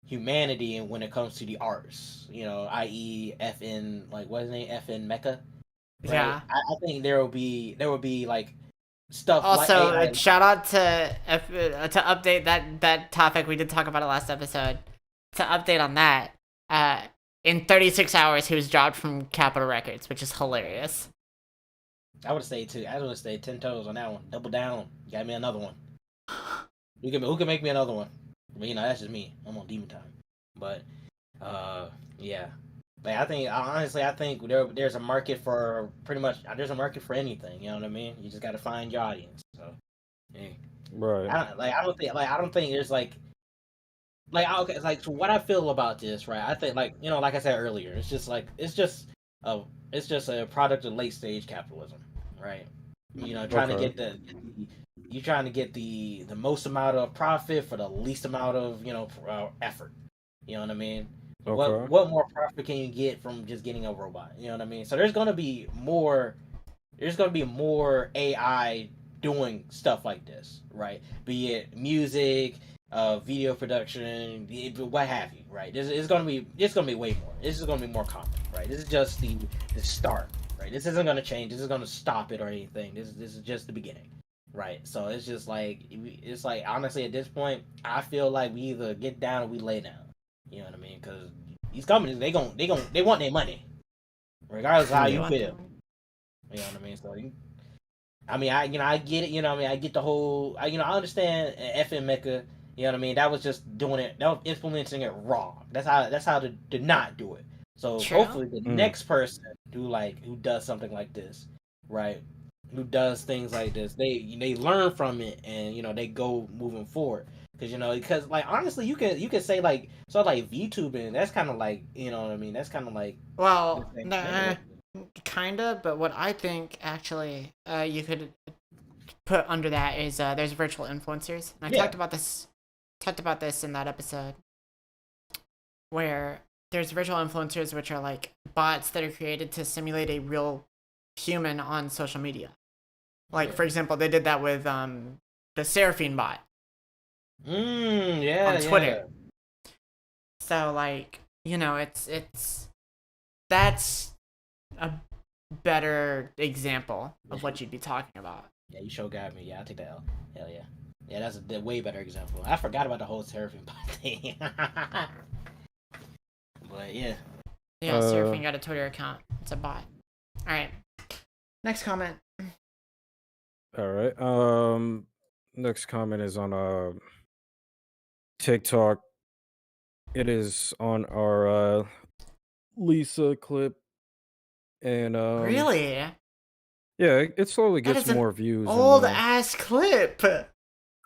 humanity when it comes to the arts. I.e., FN, like what's his name, FN Mecha, right? Yeah. I think there will be like stuff like Also, AI. shout out to update that topic. We did talk about it last episode. To update on that, in 36 hours, he was dropped from Capitol Records, which is hilarious. I would say 10 toes on that one. Double down. Got me another one. Who can make me another one? I mean, that's just me. I'm on demon time. But yeah. But I think there's a market for pretty much. There's a market for anything. You know what I mean? You just got to find your audience. So, hey. Right. I don't think there's okay. So what I feel about this, right? I think like I said earlier, it's just a product of late stage capitalism, right? Trying to get trying to get the most amount of profit for the least amount of effort. You know what I mean? Okay. What more profit can you get from just getting a robot? You know what I mean? So there's gonna be more AI doing stuff like this, right? Be it music, video production, what have you, right? It's gonna be way more. This is gonna be more common, right? This is just the start, right? This isn't gonna change. This is gonna stop it or anything. This is just the beginning, right? So it's just it's like honestly at this point, I feel like we either get down or we lay down. You know what I mean? Because these companies they want their money, regardless of how you feel. You know what I mean? So I get it. You know what I mean? I get the whole. I understand FN Mecha. You know what I mean? That was just doing it. That was implementing it wrong. That's how to not do it. So hopefully the next person who does something like this, right? Who does things like this, they learn from it and they go moving forward. Because like honestly, you could say like VTubing. That's kind of like what I mean. That's kind of like kinda. But what I think actually you could put under that is there's virtual influencers. And I talked about this in that episode where there's virtual influencers, which are like bots that are created to simulate a real human on social media. Like for example, they did that with the Seraphine bot. On Twitter. So like it's that's a better example of what you'd be talking about. Yeah, you sure got me. Yeah, I'll take that L. Hell yeah. Yeah, that's a way better example. I forgot about the whole Seraphine bot thing. But yeah. Yeah, Seraphine got a Twitter account. It's a bot. Alright. Next comment. Alright. Next comment is on TikTok. It is on our Lisa clip. And really? Yeah, it slowly gets more views. Old ass clip.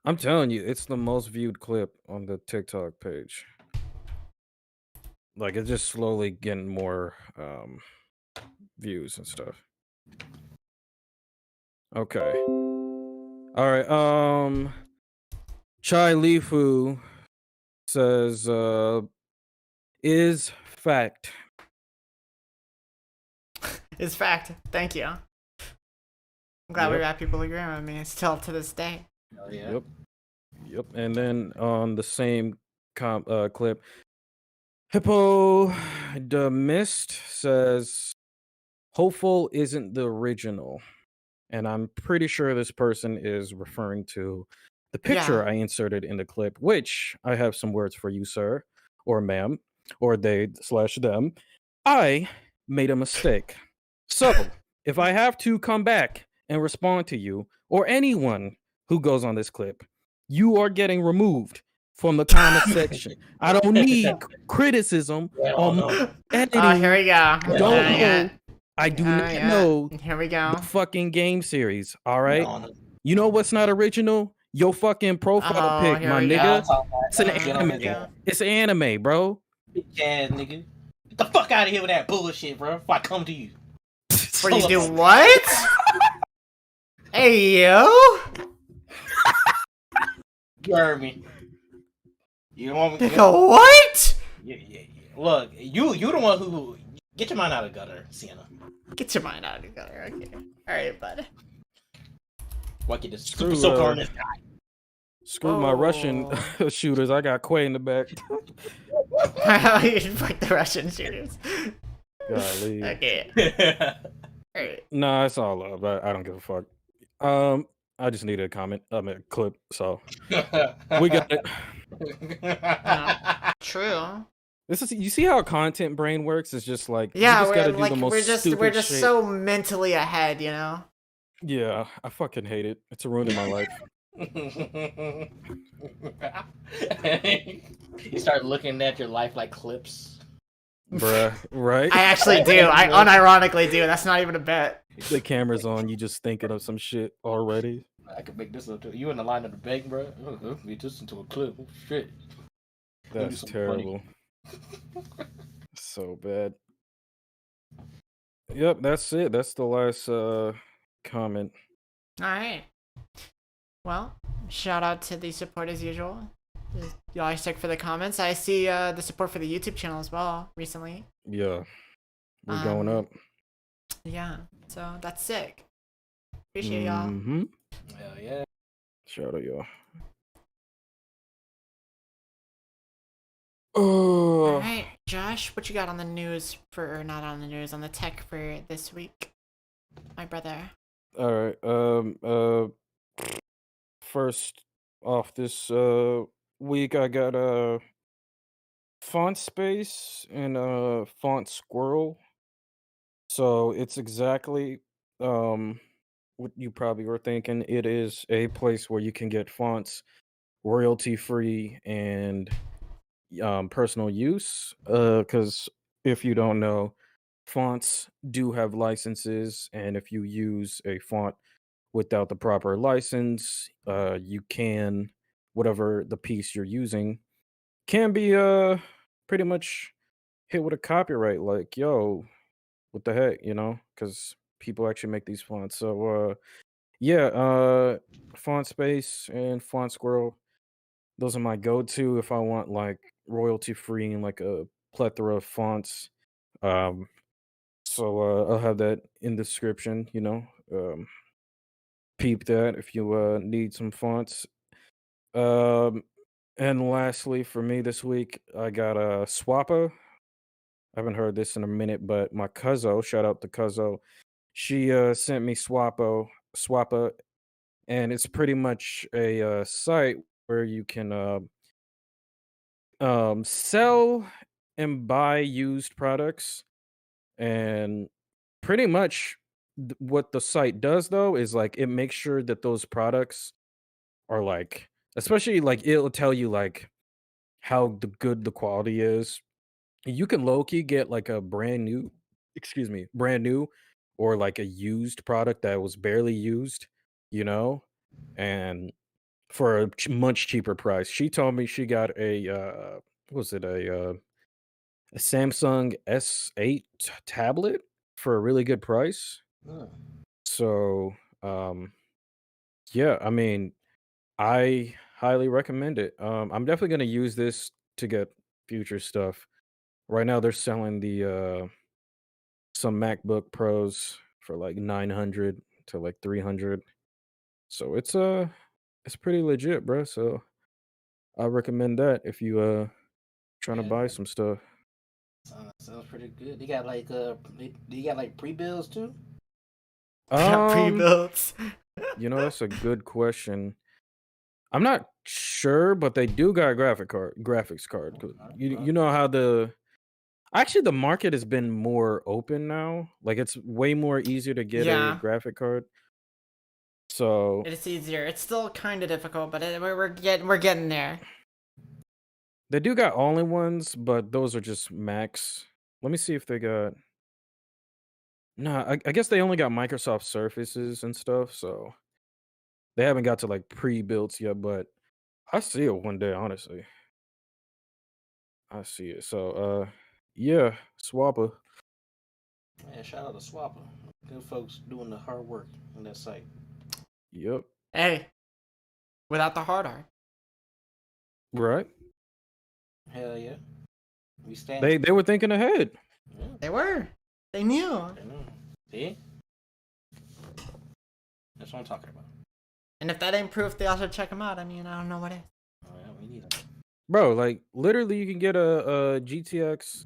I'm telling you, it's the most viewed clip on the TikTok page. Like it's just slowly getting more views and stuff. Okay. All right. Chai Lifu says is fact. Is fact. Thank you. I'm glad we got people agreeing with me still to this day. Oh, yeah. Yep. And then on the same clip, Hippo the Mist says hopeful isn't the original. And I'm pretty sure this person is referring to the picture I inserted in the clip, which I have some words for you, sir, or ma'am, or they/them. I made a mistake. So if I have to come back and respond to you or anyone who goes on this clip, you are getting removed from the comment section. I don't need criticism on editing. Oh, here we go. I do not know Here we go. the fucking game series. All right. You know what's not original? Your fucking profile Oh, pic, here my we Yeah, nigga. I'm talking about It's an get on his anime. ass. It's anime, bro. Bitch ass nigga. Get the fuck out of here with that bullshit, bro. If I come to you. What do you do? What? Hey yo! You heard me. You don't want me Nigga, what? Yeah. Look, you the one who get your mind out of the gutter, Sienna. Get your mind out of the gutter. Okay. Alright, bud. What get this Screw, super soaker on this guy? Screw my Russian Oh. shooters. I got Quay in the back. Fuck the Russian shooters. Golly. Okay. Alright. Nah, it's all love. I don't give a fuck. I just needed a comment. I mean, a clip. So we got it. True. This is, you see how content brain works? It's just like, Yeah, you just gotta we're do like the most we're stupid just shit. so mentally ahead, you know? Yeah, I fucking hate it. It's ruining my life. You start looking at your life like clips. Bruh, right? I actually do. I unironically do. That's not even a bet. The camera's on, you just thinking of some shit already. I could make this up too. You in the line of the bank, bro? Get this into a clip. Oh, shit. That's something terrible. So bad. Yep, that's it. That's the last comment. Alright. Well, shout out to the support as usual. Y'all are sick for the comments. I see the support for the YouTube channel as well recently. Yeah. We're going up. Yeah, so that's sick. Appreciate y'all. Mm-hmm. Hell yeah. Shout out y'all. Oh. Alright, Josh, what you got on the news for, or not on the news, on the tech for this week? My brother. Alright, first off this week I got font space and font squirrel. So it's exactly what you probably were thinking. It is a place where you can get fonts royalty free and personal use. Because if you don't know, fonts do have licenses, and if you use a font without the proper license, you can, whatever the piece you're using can be pretty much hit with a copyright. Like, yo, what the heck, you know? Because people actually make these fonts. So yeah, font space and font squirrel, those are my go-to if I want like royalty free and like a plethora of fonts. So I'll have that in the description, you know. Peep that if you need some fonts. Um and lastly for me this week, I got a Swappa. I haven't heard this in a minute, but my Cuzzo, shout out to Cuzzo, she sent me Swappa, and it's pretty much a site where you can sell and buy used products. And pretty much what the site does though is like it makes sure that those products are like, especially like it'll tell you like how good the quality is. You can low key get like a brand new or like a used product that was barely used, you know, and for a much cheaper price. She told me she got what was it, a Samsung S8 tablet for a really good price. Hmm. So, yeah, I mean, I highly recommend it. I'm definitely gonna use this to get future stuff. Right now, they're selling the some MacBook Pros for like 900 to like 300. So it's pretty legit, bro. So I recommend that if you trying to Yeah. buy some stuff. Sounds pretty good. They got like they got like pre-bills too. Got pre-built. You know, that's a good question. I'm not sure, but they do got a graphics card. 'Cause you know how the market has been more open now. Like it's way more easier to get a Yeah. graphic card. So It's easier. It's still kind of difficult, but we're getting there. they do got all in ones, but those are just Macs. Let me see if they got. No, I guess they only got Microsoft Surfaces and stuff. So They haven't got to like pre-builds yet, but I see it one day, honestly. I see it. So yeah, Swapper. Yeah, shout out to Swapper. Good folks doing the hard work on that site. Yep. Hey, without the hard R. Right. Hell yeah. We stand. They were thinking ahead. Yeah, They were. They knew. I know. See? That's what I'm talking about. And if that ain't proof, they also check them out. I mean, I don't know what is. Oh, yeah, we need it. Bro, like literally you can get a GTX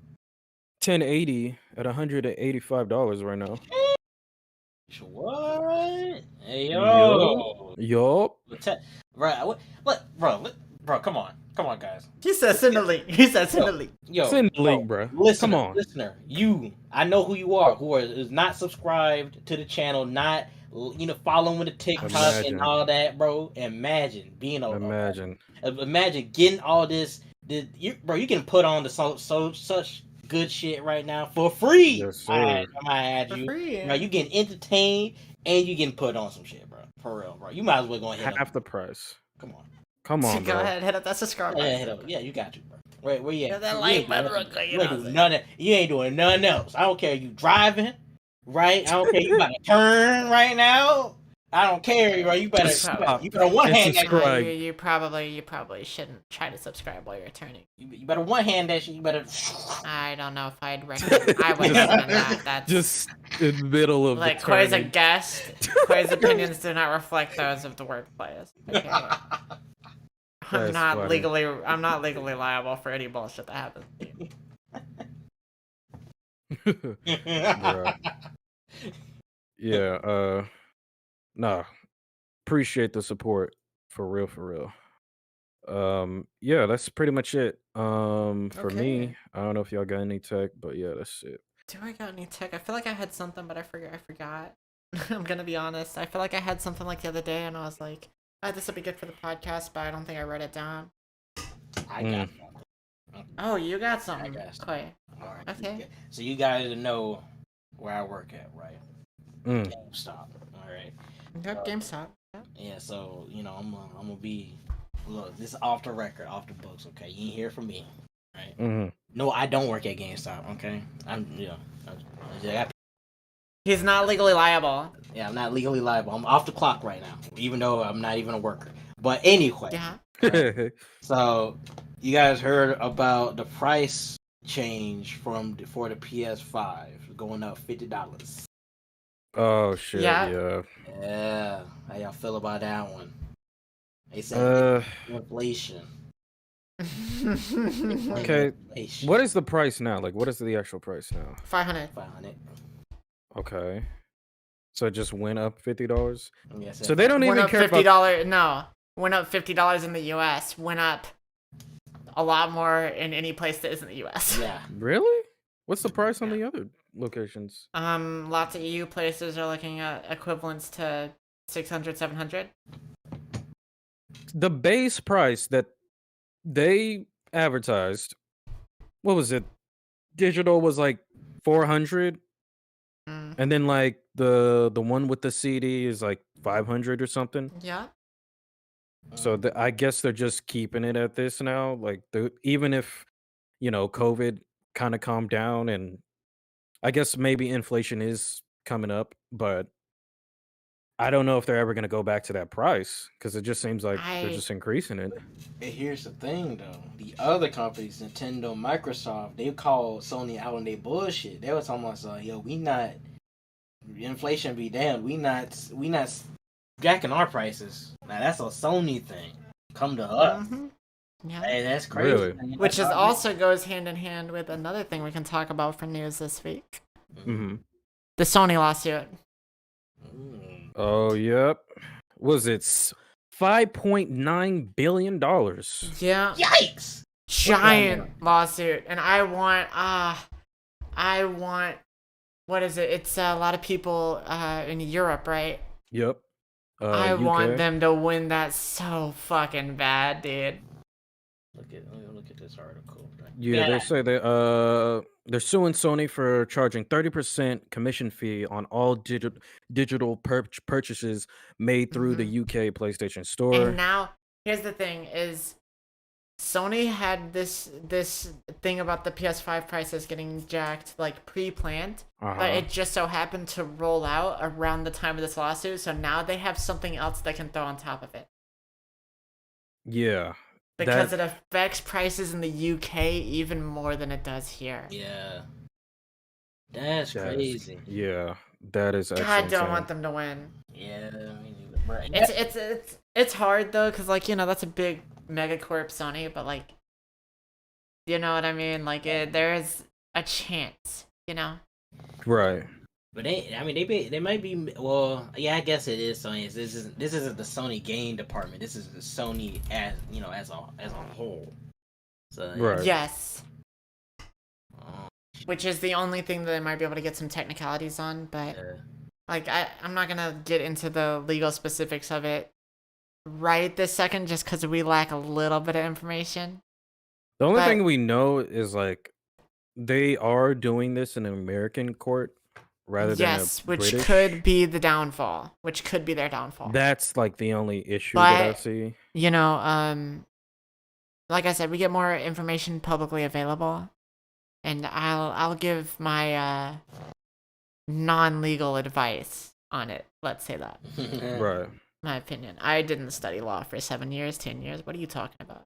1080 at $185 right now. What? Hey, yo. Yup. Right, bro, come on, guys. He said send the link. He said send the link. Yo, Send the link, bro. Listener, Come on. listener, I know who you are. Who is not subscribed to the channel, not following the TikTok and all that, bro. Imagine being Imagine getting all this. Bro, you can put on the such good shit right now for free. Yes, sir. I might add For you. free. Bro, you getting entertained and you getting put on some shit, bro. For real, bro. You might as well go ahead. half the price. Come on. Come on, Go bro. ahead, hit up that subscribe Yeah, button. hit up. Yeah, you got you, bro. Where you at? Hit that You like ain't button doing- real quick, you you know ain't what I'm doing nothing. You ain't doing nothing else. I don't care. You driving, right? I don't care. You about to turn right now. I don't care, bro. You better. Stop. You better one And hand that. subscribe. You probably shouldn't try to subscribe while you're turning. You better one hand that shit. You better. I don't know if I'd recommend. I would recommend that. That's Just in the middle of like the Kory's a turning. guest. Kory's opinions do not reflect those of the workplace. Okay. I'm That's not funny. legally liable for any bullshit that happens. Bruh. Yeah, nah. Appreciate the support. For real. Yeah, that's pretty much it. For me, Okay. I don't know if y'all got any tech, but yeah, that's it. Do I got any tech? I feel like I had something, but I forgot. I'm gonna be honest. I feel like I had something like the other day, and I was like, this will be good for the podcast, but I don't think I wrote it down. I got. Oh, you got something. got something. Kory. All right. Okay. So you guys know where I work at, right? Mm. GameStop. All right. Yep, GameStop. Yep. Yeah. So I'm gonna be. Look, this is off the record, off the books. Okay, you ain't hear from me, right? Mm-hmm. No, I don't work at GameStop. Okay, He's not legally liable. Yeah, I'm not legally liable. I'm off the clock right now, even though I'm not even a worker. But anyway, Yeah. so you guys heard about the price change for the PS5 going up $50. Oh shit, Yeah. Yeah, how y'all feel about that one? They said inflation. Okay. Inflation. What is the price now? Like, what is the actual price now? 500. 500. Okay. So it just went up $50. Yes, So they don't Went even up care about. $50. No, went up $50 in the U.S. Went up a lot more in any place that isn't the U.S. Yeah. Really? What's the price on the other locations? Lots of EU places are looking at equivalents to 600, 700. The base price that they advertised, what was it? Digital was like 400, and then like the one with the CD is like 500 or something. Yeah. So I guess they're just keeping it at this now. Like even if COVID kind of calmed down, and I guess maybe inflation is coming up, but I don't know if they're ever going to go back to that price because it just seems like they're just increasing it. And here's the thing, though. The other companies, Nintendo, Microsoft, they called Sony out on their bullshit. They were talking about, yo, we not inflation be damned. We not jacking our prices. Now that's a Sony thing. Come to us. Yeah. Hey, that's crazy. Really? Which is also goes hand in hand with another thing we can talk about for news this week. Mm-hmm. The Sony lawsuit. Oh, yep. Was it $5.9 billion? Yeah. Yikes! Giant lawsuit. And I want, what is it? It's a lot of people in Europe, right? Yep. I UK. want them to win that so fucking bad, dude. Look at this article. Right? Yeah, they say they're suing Sony for charging 30% commission fee on all digital purchases made through the UK PlayStation Store. And now, here's the thing: is Sony had this thing about the PS5 prices getting jacked, like pre-planned, but it just so happened to roll out around the time of this lawsuit. So now they have something else they can throw on top of it. Yeah. Because it affects prices in the UK even more than it does here. Yeah. That's crazy. Yeah, that is actually God, don't insane. want them to win. Yeah, I mean, right. It's hard though, cause like, you know, that's a big megacorp Sony, but like, you know what I mean? Like, there's a chance, you know. Right. But they might be. Well, yeah, I guess it is Sony. This isn't the Sony game department. This is the Sony as a whole. So right. Yes. Which is the only thing that they might be able to get some technicalities on, but like I'm not gonna get into the legal specifics of it right this second, just because we lack a little bit of information. The only thing we know is like they are doing this in an American court rather than a which British. could be the downfall. Which could be their downfall. That's like the only issue that I see. You know, like I said, we get more information publicly available, and I'll give my non-legal advice on it. Let's say that. Right. My opinion. I didn't study law for 7 years, 10 years. What are you talking about?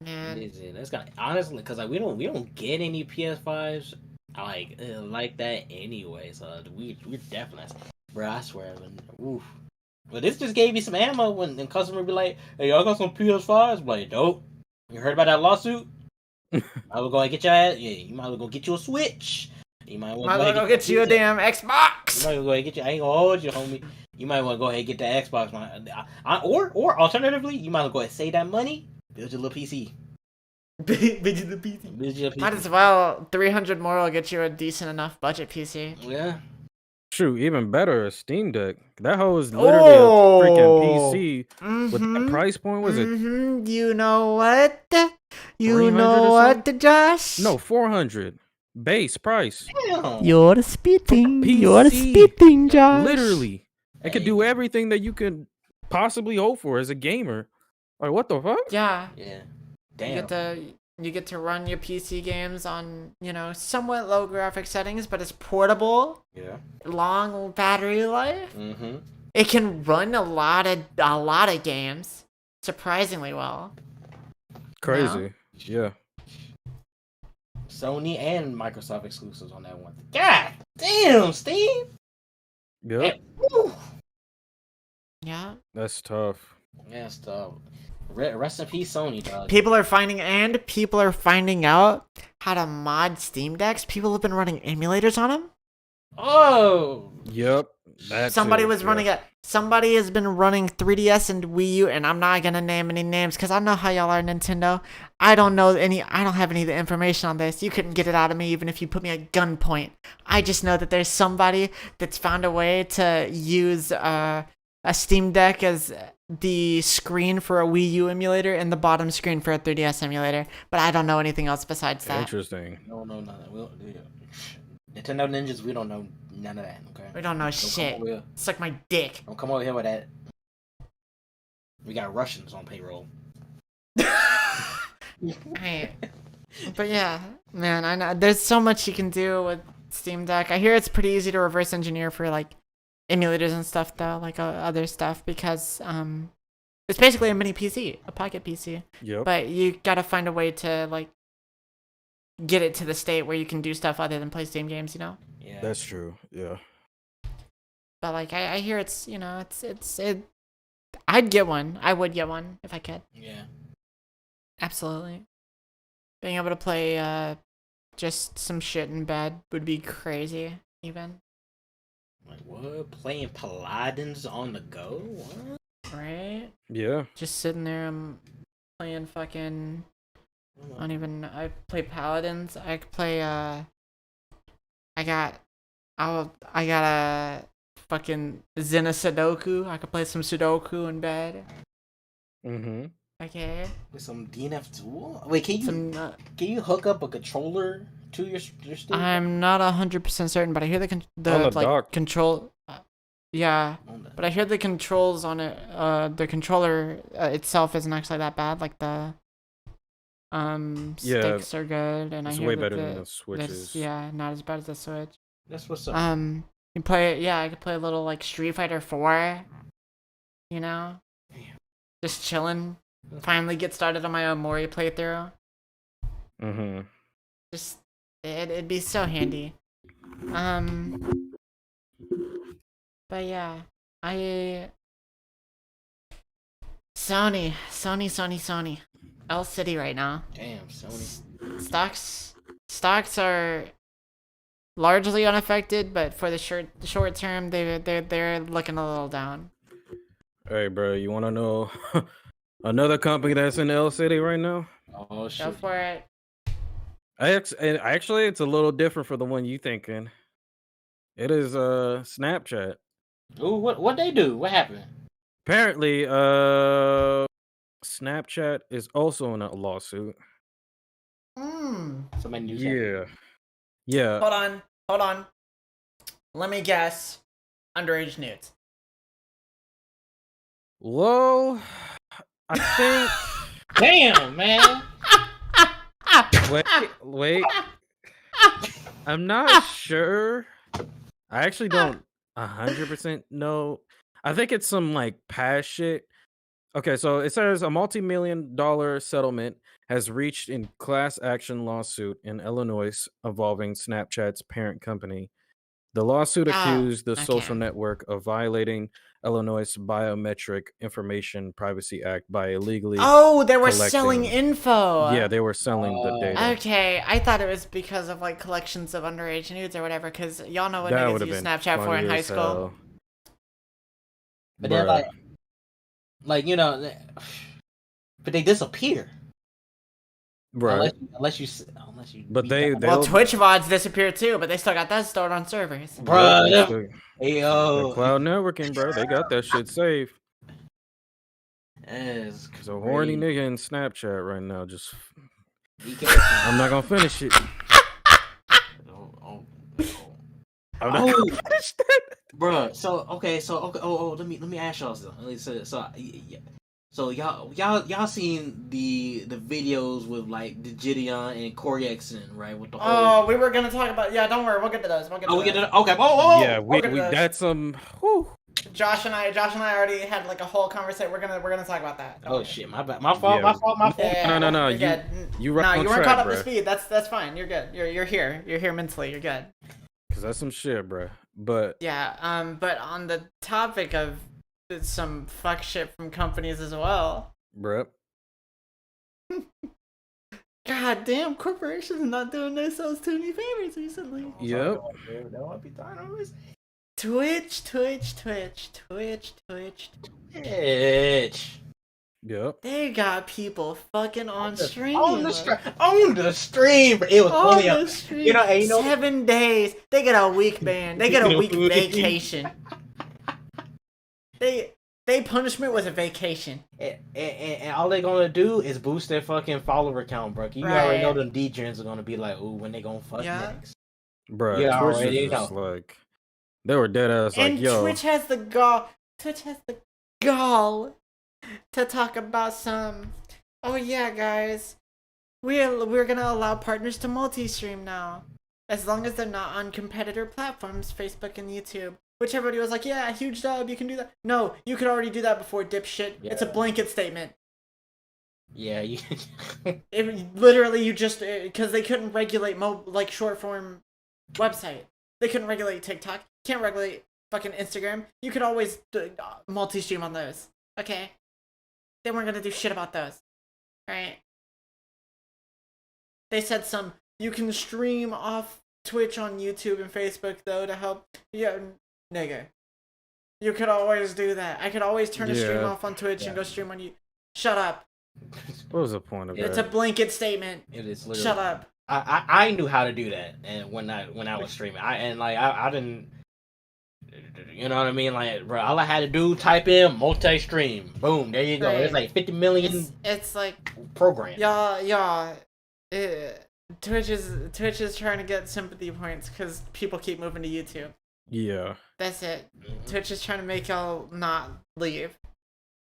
Man, that's got honestly, because like we don't get any PS5s like that anyway. So we're definitely, bro. I swear, oof. But this just gave me some ammo when the customer be like, "Hey, y'all got some PS5s?" I'm like, dope. You heard about that lawsuit? I will go and get your ass. Yeah, you might as well go get you a Switch. You might want to go get you a damn Xbox. You might go ahead and get you. I ain't gonna hold you, homie. You might want to go ahead and get that Xbox. Or alternatively, you might go ahead and save that money. Build your little PC. Might as well. 300 more will get you a decent enough budget PC. Yeah. Shoot, even better, a Steam Deck. That hoe is literally a freaking PC with that price point. Was it? You know what? You know what, Josh? No, 400 base price. Damn. You're spitting. You're spitting, Josh. Literally, it could do everything that you could possibly hope for as a gamer. Like, what the fuck? Yeah. Yeah. Damn. You get to run your PC games on, you know, somewhat low graphic settings, but it's portable. Yeah. Long battery life. Mm-hmm. It can run a lot of games surprisingly well. Crazy. Yeah. Sony and Microsoft exclusives on that one. God damn, Steve. Yep. Yeah. That's tough. Yeah, that's tough. Rest in peace, Sony, dog. People are finding out how to mod Steam Decks. People have been running emulators on them. Oh. Yep. Somebody has been running 3DS and Wii U, and I'm not gonna name any names because I know how y'all are, Nintendo. I don't have any of the information on this. You couldn't get it out of me even if you put me at gunpoint. I just know that there's somebody that's found a way to use a Steam Deck as the screen for a Wii U emulator and the bottom screen for a 3DS emulator, but I don't know anything else besides that. Interesting. No, Nintendo Ninjas, we don't know none of that, okay? We don't know shit. Suck my dick. Don't come over here with that. We got Russians on payroll. Right. But yeah, man, I know there's so much you can do with Steam Deck. I hear it's pretty easy to reverse engineer for like emulators and stuff though, like other stuff, because it's basically a mini PC, a pocket PC. Yep. But you gotta find a way to like get it to the state where you can do stuff other than play Steam games, you know? Yeah. That's true. Yeah. But like I hear it's, you know, it's I'd get one. I would get one if I could. Yeah. Absolutely. Being able to play just some shit in bed would be crazy, even. Like, what? Playing Paladins on the go? What? Right? Yeah. Just sitting there, I'm playing fucking... I play Paladins. I could play, I got a fucking Zena Sudoku. I could play some Sudoku in bed. Mm-hmm. Okay. With some DNF tool? Wait, Some, can you hook up a controller to your stick? I'm not 100% certain, but I hear On the dock. control. Yeah, On the- but I hear the controls on it. The controller itself isn't actually that bad. Like the Yeah, sticks are good, and I it's hear way that better than the that's switches. yeah, not as bad as the Switch. That's what's up. You play, yeah, I could play a little like Street Fighter 4. You know, just chilling. Finally get started on my own Mori playthrough. Mm-hmm. Just it'd be so handy. But yeah, Sony. L City right now. Damn, Sony. Stocks are largely unaffected, but for the short term, they're looking a little down. Hey, bro, you want to know another company that's in L City right now? Oh Go shit. for it. Actually, it's a little different for the one you thinking. It is Snapchat. Ooh, what they do? What happened? Apparently, Snapchat is also in a lawsuit. Somebody knew Yeah. Yeah. Hold on. Let me guess. Underage nudes. Well, I think. Damn, man. Wait. I'm not sure. I actually don't 100% know. I think it's some like past shit. Okay, so it says a multi-million-dollar settlement has reached in class action lawsuit in Illinois involving Snapchat's parent company. The lawsuit accused the social okay. network of violating Illinois' Biometric Information Privacy Act by illegally Oh, they were selling collecting. info. Yeah, they were selling the data. Okay, I thought it was because of like collections of underage nudes or whatever. Cause y'all know what That niggas would have use been Snapchat for funny in high as school. hell. But then Bruh. like you know, but they disappear. Right. Unless you. But beat they down- Well, Twitch VODs disappeared too, but they still got that stored on servers. Bruh, Yep, them- the Yo, cloud networking, bro. They got that shit safe. it's There's a horny crazy. nigga in Snapchat right now. Just Be careful. I'm not gonna finish it. Oh. I'm not gonna finish that. Bruh, so okay. Let me ask y'all something. So y'all seen the videos with like the JiDion and CoryxKenshin, right? With the whole. Oh, we were gonna talk about. Yeah, don't worry, we'll get to those. We get it. Okay. Oh. Yeah, we Okay, guys. that's whew. Josh and I already had like a whole conversation. We're gonna talk about that. Don't Oh worry. shit, my bad. My fault. Yeah, No, you're good. you right on you weren't track, caught up to bruh. speed. That's fine. You're good. You're here. You're here mentally. You're good. Cause that's some shit, bro. But Yeah. But on the topic of some fuck shit from companies as well. bruh. God damn, corporations not doing themselves too many favors recently. Yep. Twitch. Yep. They got people fucking on stream. On the stream. It was On funny. the stream. You know, 7 days. They get a week ban. They get a week vacation. They punishment was a vacation. And all they're gonna do is boost their fucking follower count, bro. You already know them degens are gonna be like, ooh, when they gonna fuck next. Bruh, Yeah, Twitch already is just know. like they were dead ass like, And yo. Twitch has the gall to talk about some. Oh yeah, guys, we're gonna allow partners to multi-stream now, as long as they're not on competitor platforms, Facebook and YouTube. Which everybody was like, yeah, huge dub, you can do that. No, you could already do that before, dipshit. Yeah. It's a blanket statement. Yeah, Literally, you just because they couldn't regulate like short form website. They couldn't regulate TikTok. Can't regulate fucking Instagram. You could always multi-stream on those. Okay, they weren't gonna do shit about those, right? They said you can stream off Twitch on YouTube and Facebook though to help. Yeah, nigga. You could always do that. I could always turn a stream off on Twitch and go stream on you. Shut up. What was the point of that? It's a blanket statement. it is literally. Shut up. I knew how to do that, and when I was streaming, I didn't. You know what I mean? Like, bro, all I had to do type in multi-stream. Boom, there you go. Right. It's like 50 million It's like programs. yeah. Twitch is trying to get sympathy points because people keep moving to YouTube. Yeah. That's it. Twitch is trying to make y'all not leave,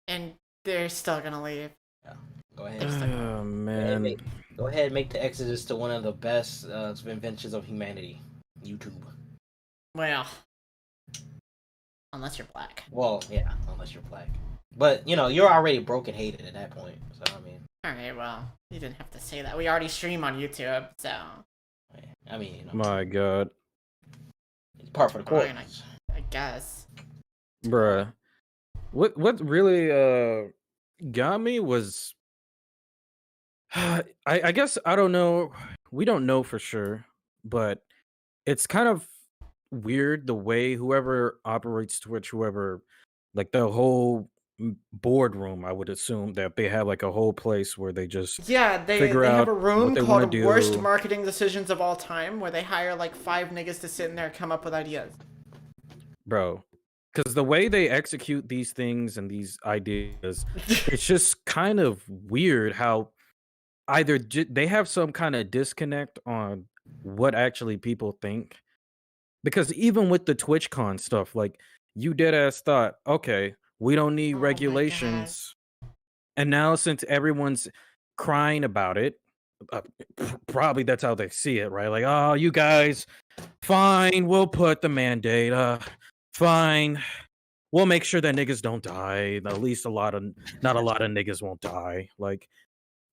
and they're still gonna leave. Yeah. Go ahead. Oh man. Go ahead and make the exodus to one of the best inventions of humanity, YouTube. Well, unless you're black. Well, yeah, unless you're black. But, you know, you're already broken hated at that point. So, I mean. Alright, well, you didn't have to say that. We already stream on YouTube, so. I mean, you know. My God. It's part for the course. I guess. Bruh. What really got me was I guess I don't know. We don't know for sure, but it's kind of weird the way whoever operates Twitch, whoever like the whole boardroom, I would assume that they have like a whole place where they just Yeah, they figure have out a room what they wanna called Worst do. Marketing Decisions of All Time, where they hire like 5 niggas to sit in there and come up with ideas. Bro. Because the way they execute these things and these ideas, it's just kind of weird how either they have some kind of disconnect on what actually people think. Because even with the TwitchCon stuff, like you dead ass thought, okay, we don't need Oh my God. regulations. And now since everyone's crying about it, probably that's how they see it, right? Like, oh, you guys, fine, we'll put the mandate. Fine, we'll make sure that niggas don't die. At least not a lot of niggas won't die. Like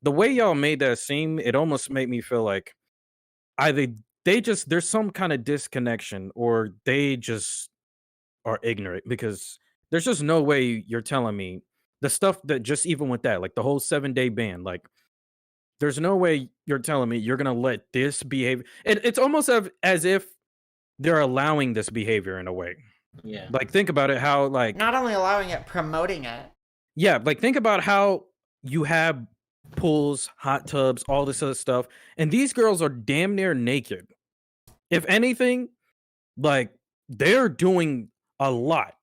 the way y'all made that seem, it almost made me feel like either there's some kind of disconnection or they just are ignorant, because there's just no way you're telling me the stuff that just even with that, like the whole 7-day ban, like there's no way you're telling me you're gonna let this behavior. It's almost as if they're allowing this behavior in a way. Yeah. Like think about it, how like Not only allowing it, promoting it. yeah, like think about how you have pools, hot tubs, all this other stuff, and these girls are damn near naked. If anything, like they're doing a lot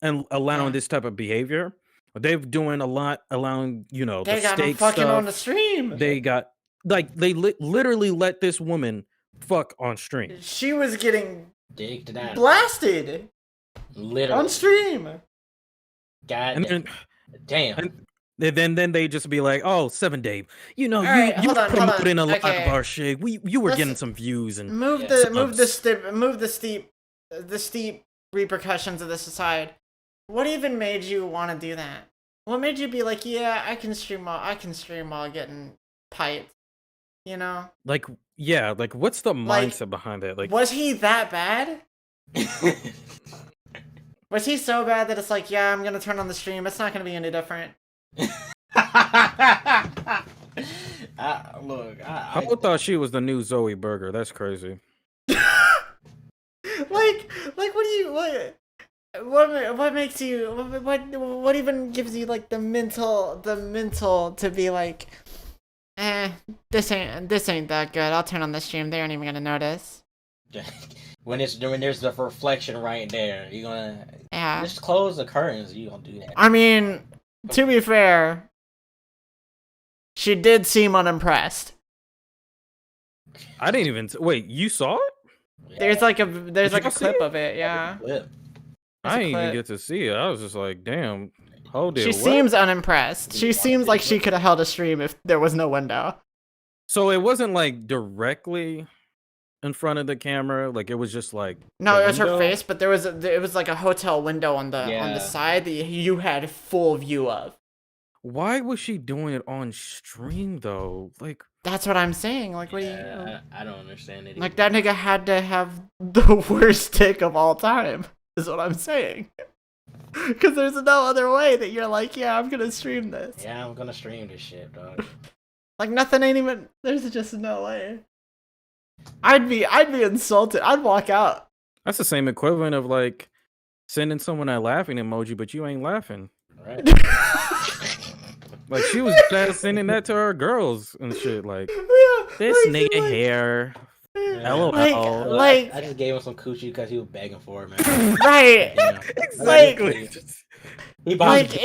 and allowing this type of behavior. They're doing a lot, allowing They the got them steak fucking stuff. on the stream. They got like they literally let this woman fuck on stream. She was getting Digged down. blasted Literally. on stream. God And damn. then they just be like, "Oh, 7-day, you Alright, you hold on. promoting a lot Okay. of our shit. You were getting Let's some views and move Yeah. the steep repercussions of this aside. What even made you want to do that? What made you be like, yeah, I can stream while getting piped? You know? like yeah, like what's the mindset behind that? Like Was he that bad? Was he so bad that it's like, yeah, I'm gonna turn on the stream, it's not gonna be any different? I thought she was the new Zoe Burger. That's crazy. like what makes you what even gives you like the mental to be like, this ain't that good, I'll turn on the stream, they aren't even gonna notice. when there's the reflection right there, you're gonna just close the curtains. You gonna do that? I mean, to be fair, she did seem unimpressed. I didn't even wait. You saw it? Yeah. There's like a y'all see clip it? of it, yeah. Clip. I a didn't even clip. get to see it. I was just like, damn. Hold it. She what? seems unimpressed. She seems like she could have held a stream if there was no window. So it wasn't like directly in front of the camera. Like it was just like No, the it was her window? face, but it was like a hotel window on the side that you had full view of. Why was she doing it on stream though? Like That's what I'm saying. Like, what do you? I don't understand it. Like that nigga had to have the worst tick of all time. Is what I'm saying. Because there's no other way that you're like, yeah, I'm gonna stream this. Yeah, I'm gonna stream this shit, dog. Like nothing ain't even. There's just no way. I'd be insulted. I'd walk out. that's the same equivalent of like sending someone a laughing emoji, but you ain't laughing. Right? Like she was sending that to her girls and shit. Like Yeah, this like, nigga like, here LOL. Like, I just gave him some coochie because he was begging for it, man. right. Yeah. Exactly. He bought Like, me-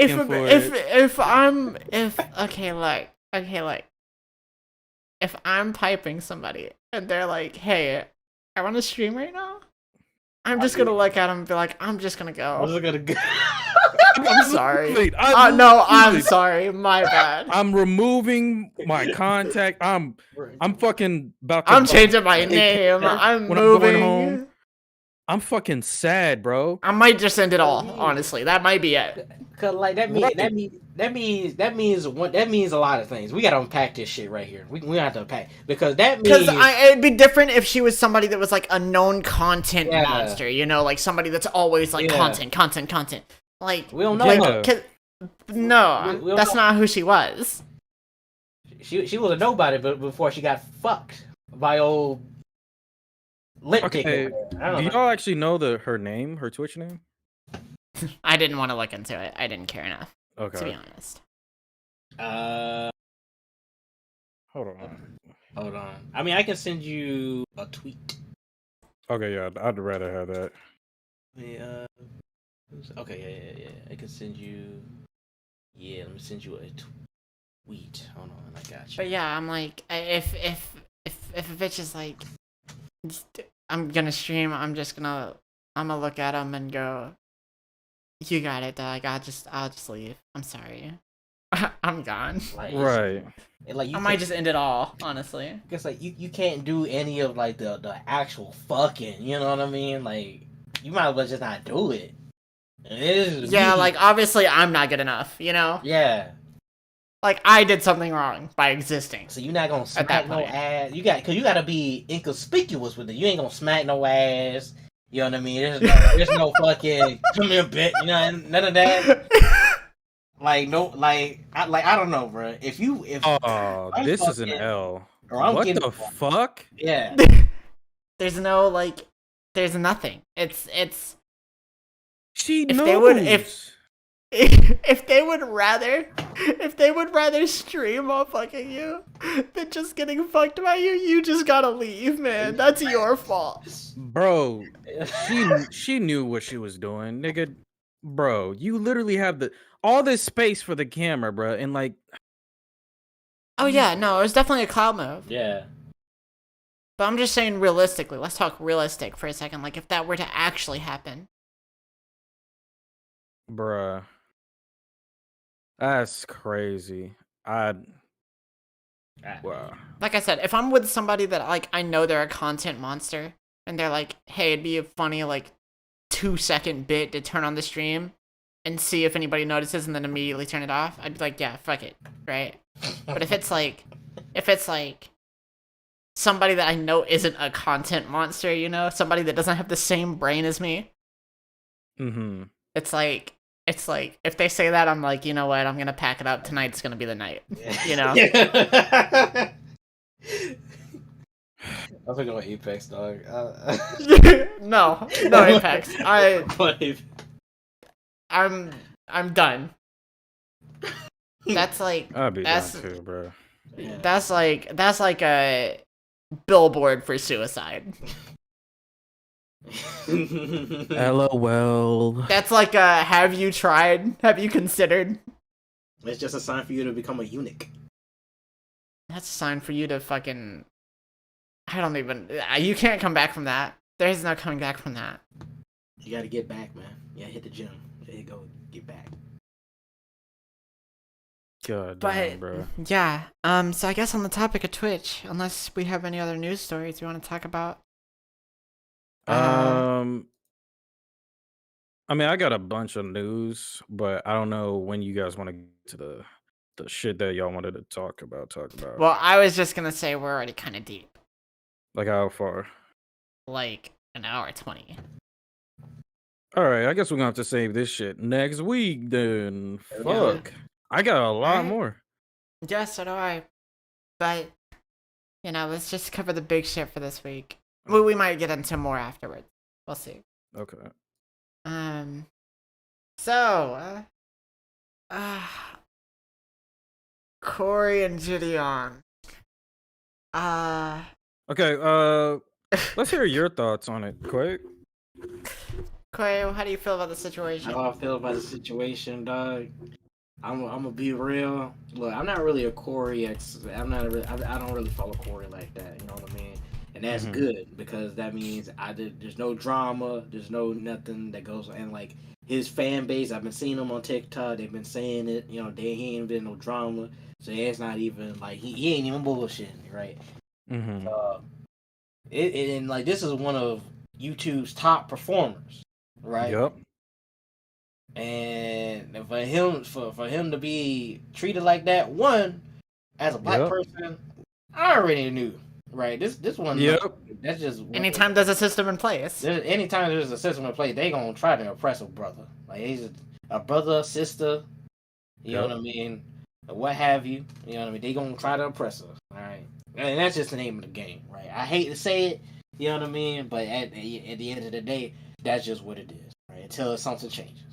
if I'm piping somebody and they're like, "Hey, I want to stream right now," I'm just gonna look at them and be like, "I'm just gonna I'm go. just gonna go. I'm sorry. Wait, No, I'm sorry. My bad. I'm removing my contact. I'm fucking about to. I'm changing my name. When I'm I'm going moving. home. I'm fucking sad, bro. I might just end it all. Honestly, that might be it. Cause like that means a lot of things. We gotta unpack this shit right here. We have to unpack because that means Because it'd be different if she was somebody that was like a known content Yeah. monster, you know, like somebody that's always like Yeah. content. Like, we don't know. Yeah. her. 'cause- no, We don't that's know. not who she was. She was a nobody, but before she got fucked by old lip dick. Okay. I Do don't know. y'all actually know her name, her Twitch name? I didn't want to look into it. I didn't care enough, to be Okay. honest. Hold on. Hold on. I mean, I can send you a tweet. Okay, yeah, I'd rather have that. Yeah. Okay, yeah. I can send you. Yeah, let me send you a tweet. Hold on, I got you. But yeah, I'm like, if a bitch is like, I'm gonna stream, I'm gonna look at him and go, "You got it, dog. I'll just leave. I'm sorry. I'm gone." Like, Right. Like you I might just end it all, honestly. Guess like you can't do any of like the actual fucking. You know what I mean? Like you might as well just not do it. Yeah, like obviously I'm not good enough, you know? Yeah. Like I did something wrong by existing. So you're not gonna At smack that no point. ass. Cause you gotta be inconspicuous with it. You ain't gonna smack no ass. You know what I mean? There's no fucking come here, bitch. You know, none of that. Like no, I don't know, bro. If Oh, I'm this is an fucking- L. or I'm What getting- the fuck? yeah, There's no like there's nothing. It's She If knows. they would- if they would rather stream while fucking you than just getting fucked by you, you just gotta leave, man. That's your fault. Bro, she knew what she was doing, nigga. Bro, you literally have all this space for the camera, bro, and like, Oh yeah, no, it was definitely a cloud move. yeah. But I'm just saying realistically. Let's talk realistic for a second. Like if that were to actually happen. bruh, that's crazy. Wow. Like I said, if I'm with somebody that like I know they're a content monster and they're like, "Hey, it'd be a funny like 2-second bit to turn on the stream and see if anybody notices and then immediately turn it off," I'd be like, "Yeah, fuck it." Right? But if it's like somebody that I know isn't a content monster, you know, somebody that doesn't have the same brain as me, Mm-hmm. it's like if they say that, I'm like, you know what, I'm gonna pack it up. Tonight's gonna be the night. You know? I'm thinking about Apex, dog. no Apex. But I'm done. That's like I'd be that's down too, bro. that's like a billboard for suicide. LOL. That's like a have you tried? Have you considered? It's just a sign for you to become a eunuch. That's a sign for you to fucking. I don't even. You can't come back from that. There's no coming back from that. You gotta get back, man. Yeah, hit the gym. There you go. Get back. God But damn, bro. yeah. So I guess on the topic of Twitch, unless we have any other news stories we want to talk about. I mean, I got a bunch of news, but I don't know when you guys want to get to the shit that y'all wanted to talk about. Well, I was just gonna say we're already kind of deep, Like how far? like an hour 20. All right, I guess we're gonna have to save this shit next week then. Yeah. Fuck, I got a lot Alright. more. Yeah, so do I. But you know, let's just cover the big shit for this week. Well, we might get into more afterwards. We'll see. Okay. So, Cory and JiDion. Okay. Let's hear your thoughts on it, quick. Corey, how do you feel about the situation? How I feel about the situation, dog. I'm gonna be real. Look, I'm not really a Corey I'm not really. I don't really follow Corey like that. You know what I mean? And that's good because that means there's no drama. There's no nothing that goes and like his fan base. I've been seeing them on TikTok. They've been saying it. You know, he ain't been no drama. So it's not even like he ain't even bullshitting, right? Mm-hmm. And like this is one of YouTube's top performers, right? Yep. And for him to be treated like that, one as a black person, I already knew, right? This one, that's just anytime there's a system in place. Anytime there's a system in place, they gonna try to oppress a brother. Like he's a brother, sister, you know what I mean, or what have you. You know what I mean? They gonna try to oppress us, all right? And that's just the name of the game, right? I hate to say it, you know what I mean, but at the end of the day, that's just what it is, right? Until something changes.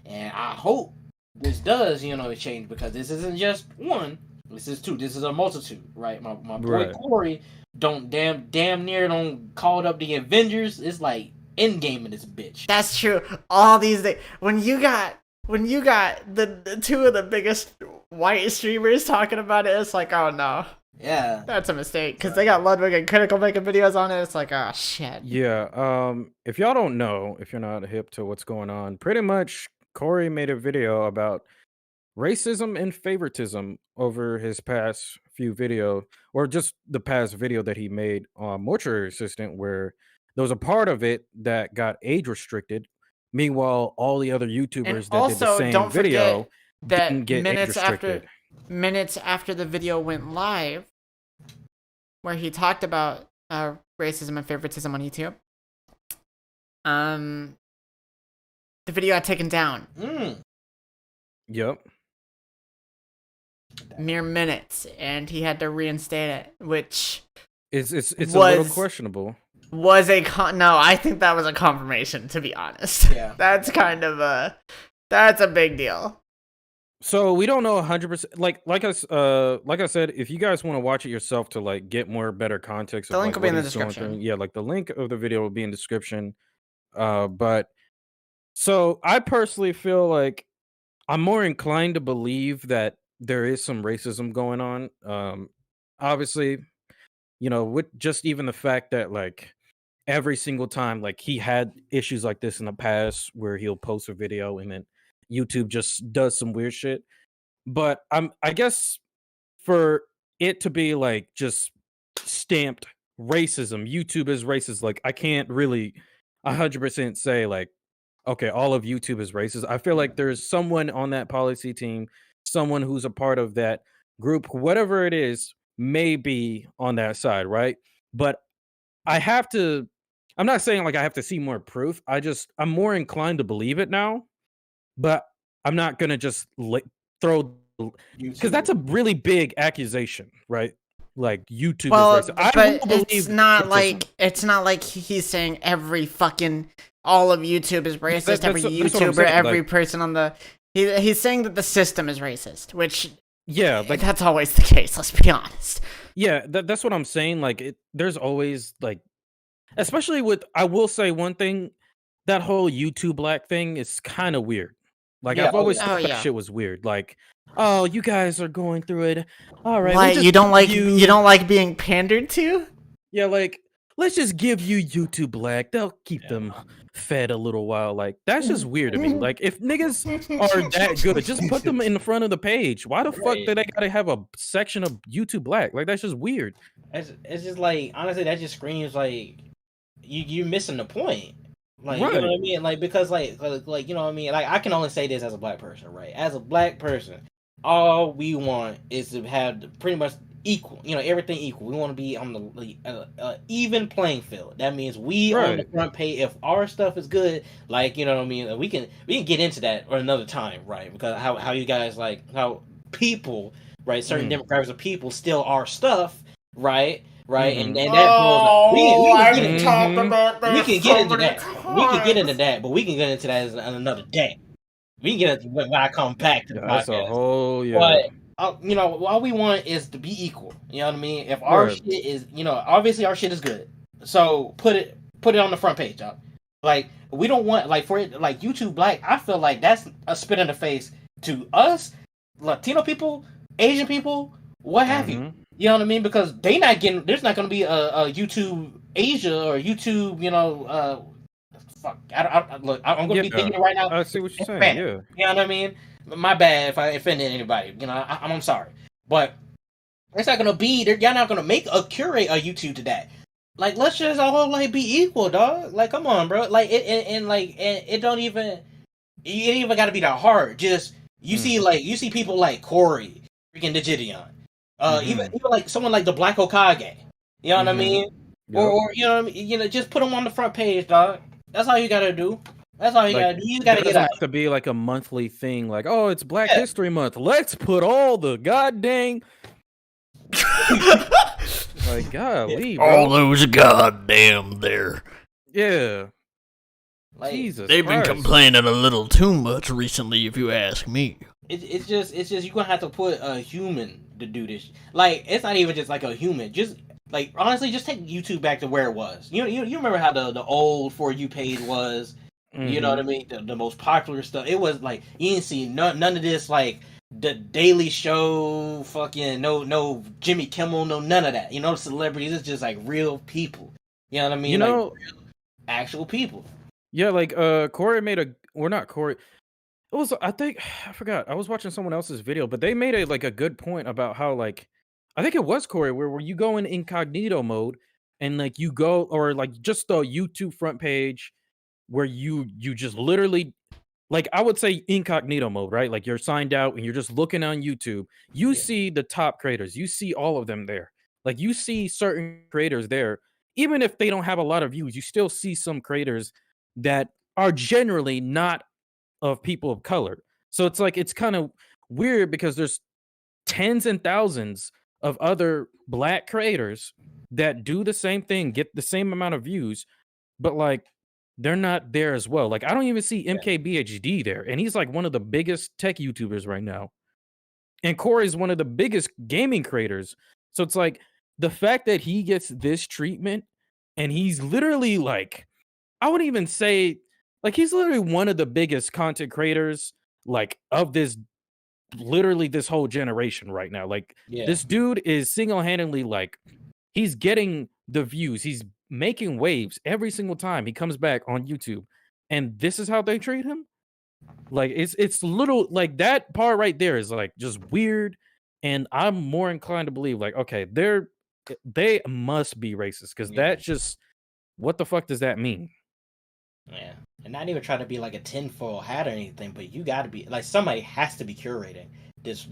And I hope this does, change because this isn't just one. This is two. This is a multitude, right? My boy Corey damn near don't called up the Avengers. It's like Endgame in this bitch. That's true. All these things. When you got the two of the biggest white streamers talking about it, it's like, oh no. Yeah. That's a mistake. Because they got Ludwig and Critical making videos on it. It's like, oh shit. Yeah. If y'all don't know, if you're not hip to what's going on, pretty much Corey made a video about racism and favoritism over his past few video, or just the past video that he made on Mortuary Assistant, where there was a part of it that got age restricted. Meanwhile, all the other YouTubers that did the same video didn't get age restricted. Minutes after the video went live, where he talked about racism and favoritism on YouTube, the video got taken down. Yep. Mere minutes, and he had to reinstate it, which it's a little questionable. Was no, I think that was a confirmation, to be honest. Yeah. That's kind of that's a big deal. So we don't know 100%. Like I said, if you guys want to watch it yourself to like get better context, the link will be in the description. Yeah, like the link of the video will be in the description. But so I personally feel like I'm more inclined to believe that there is some racism going on. Obviously, with just even the fact that like every single time, like he had issues like this in the past where he'll post a video and then YouTube just does some weird shit. But I guess for it to be like just stamped racism, YouTube is racist. Like I can't really 100% say like, okay, all of YouTube is racist. I feel like there's someone on that policy team, someone who's a part of that group, whatever it is, may be on that side, right? But I'm not saying like I have to see more proof. I'm more inclined to believe it now, but I'm not gonna just throw, because that's a really big accusation, right? Like YouTube is racist. But it's not like he's saying every fucking all of YouTube is racist. Every YouTuber, every person on the he's saying that the system is racist, which that's always the case. Let's be honest. Yeah, that's what I'm saying. Like, there's always like, especially with, I will say one thing, that whole YouTube Black thing is kind of weird. Like, I've always thought that shit was weird. Like, oh, you guys are going through it. All right, what, you don't like being pandered to? Yeah, like, let's just give you YouTube Black. They'll keep them fed a little while. Like, that's just weird to me. Like, if niggas are that good, just put them in the front of the page. Why the fuck do they gotta have a section of YouTube Black? Like, that's just weird. It's just like, honestly, that just screams like you're missing the point. Like, you know what I mean? Like, because like you know what I mean? Like, I can only say this as a Black person, right? As a Black person, all we want is to have pretty much equal, everything equal. We want to be on the even playing field. That means we on the front page. If our stuff is good, like, you know what I mean, we can get into that or another time, right? Because how you guys like how people, right? Certain demographics of people steal our stuff, right? And that we can get into that. We can get into that, but we can get into that on another day. We can get into when I come back to the podcast. That's a whole But all we want is to be equal. You know what I mean? If our shit is, obviously our shit is good. So put it on the front page, dog. Like we don't want like for it like YouTube Black. I feel like that's a spit in the face to us, Latino people, Asian people, what have you. You know what I mean? Because they not getting. There's not going to be a YouTube Asia or YouTube. Fuck. Look, I'm going to be thinking it right now. I see what you're saying. Yeah. You know what I mean? My bad if I offended anybody. You know, I'm sorry, but it's not going to be. Y'all not going to make curate a YouTube to that. Like, let's just all like be equal, dog. Like, come on, bro. Like, it don't even. It ain't even got to be that hard. Just you see people like Corey, freaking the JiDion. Even like someone like the Black Hokage. You know what I mean? Yep. Or you know what I mean? You know, just put them on the front page, dog. That's all you gotta do. That's all you gotta do. You gotta get out. It to be like a monthly thing, like, oh, it's Black History Month. Let's put all the goddamn like golly, bro. All those goddamn there. Yeah. Like, Jesus. They've been complaining a little too much recently, if you ask me. It's just you're gonna have to put a human to do this. Like, it's not even just like a human. Just like honestly, just take YouTube back to where it was. You remember how the old For You page was? You know what I mean? The most popular stuff. It was like you didn't see none of this like the Daily Show, fucking no Jimmy Kimmel, no none of that. You know, celebrities. It's just like real people. You know what I mean? You know, like, real, actual people. Yeah, like Corey made not Corey. It was I forgot. I was watching someone else's video, but they made a good point about how like I think it was Corey where you go in incognito mode and like you go or like just the YouTube front page where you just literally like I would say incognito mode, right? Like you're signed out and you're just looking on YouTube. You see the top creators. You see all of them there. Like you see certain creators there. Even if they don't have a lot of views, you still see some creators that are generally not of people of color. So it's like it's kind of weird because there's tens and thousands of other Black creators that do the same thing, get the same amount of views, but like they're not there as well. Like I don't even see MKBHD there, and he's like one of the biggest tech YouTubers right now. And Corey's one of the biggest gaming creators. So it's like the fact that he gets this treatment and he's literally like I wouldn't even say like he's literally one of the biggest content creators like of this literally this whole generation right now. Like this dude is single-handedly like he's getting the views. He's making waves every single time he comes back on YouTube. And this is how they treat him? Like it's little like that part right there is like just weird. And I'm more inclined to believe like, okay, they must be racist because that's just what the fuck does that mean? Yeah, and not even trying to be like a tinfoil hat or anything, but you got to be like somebody has to be curating this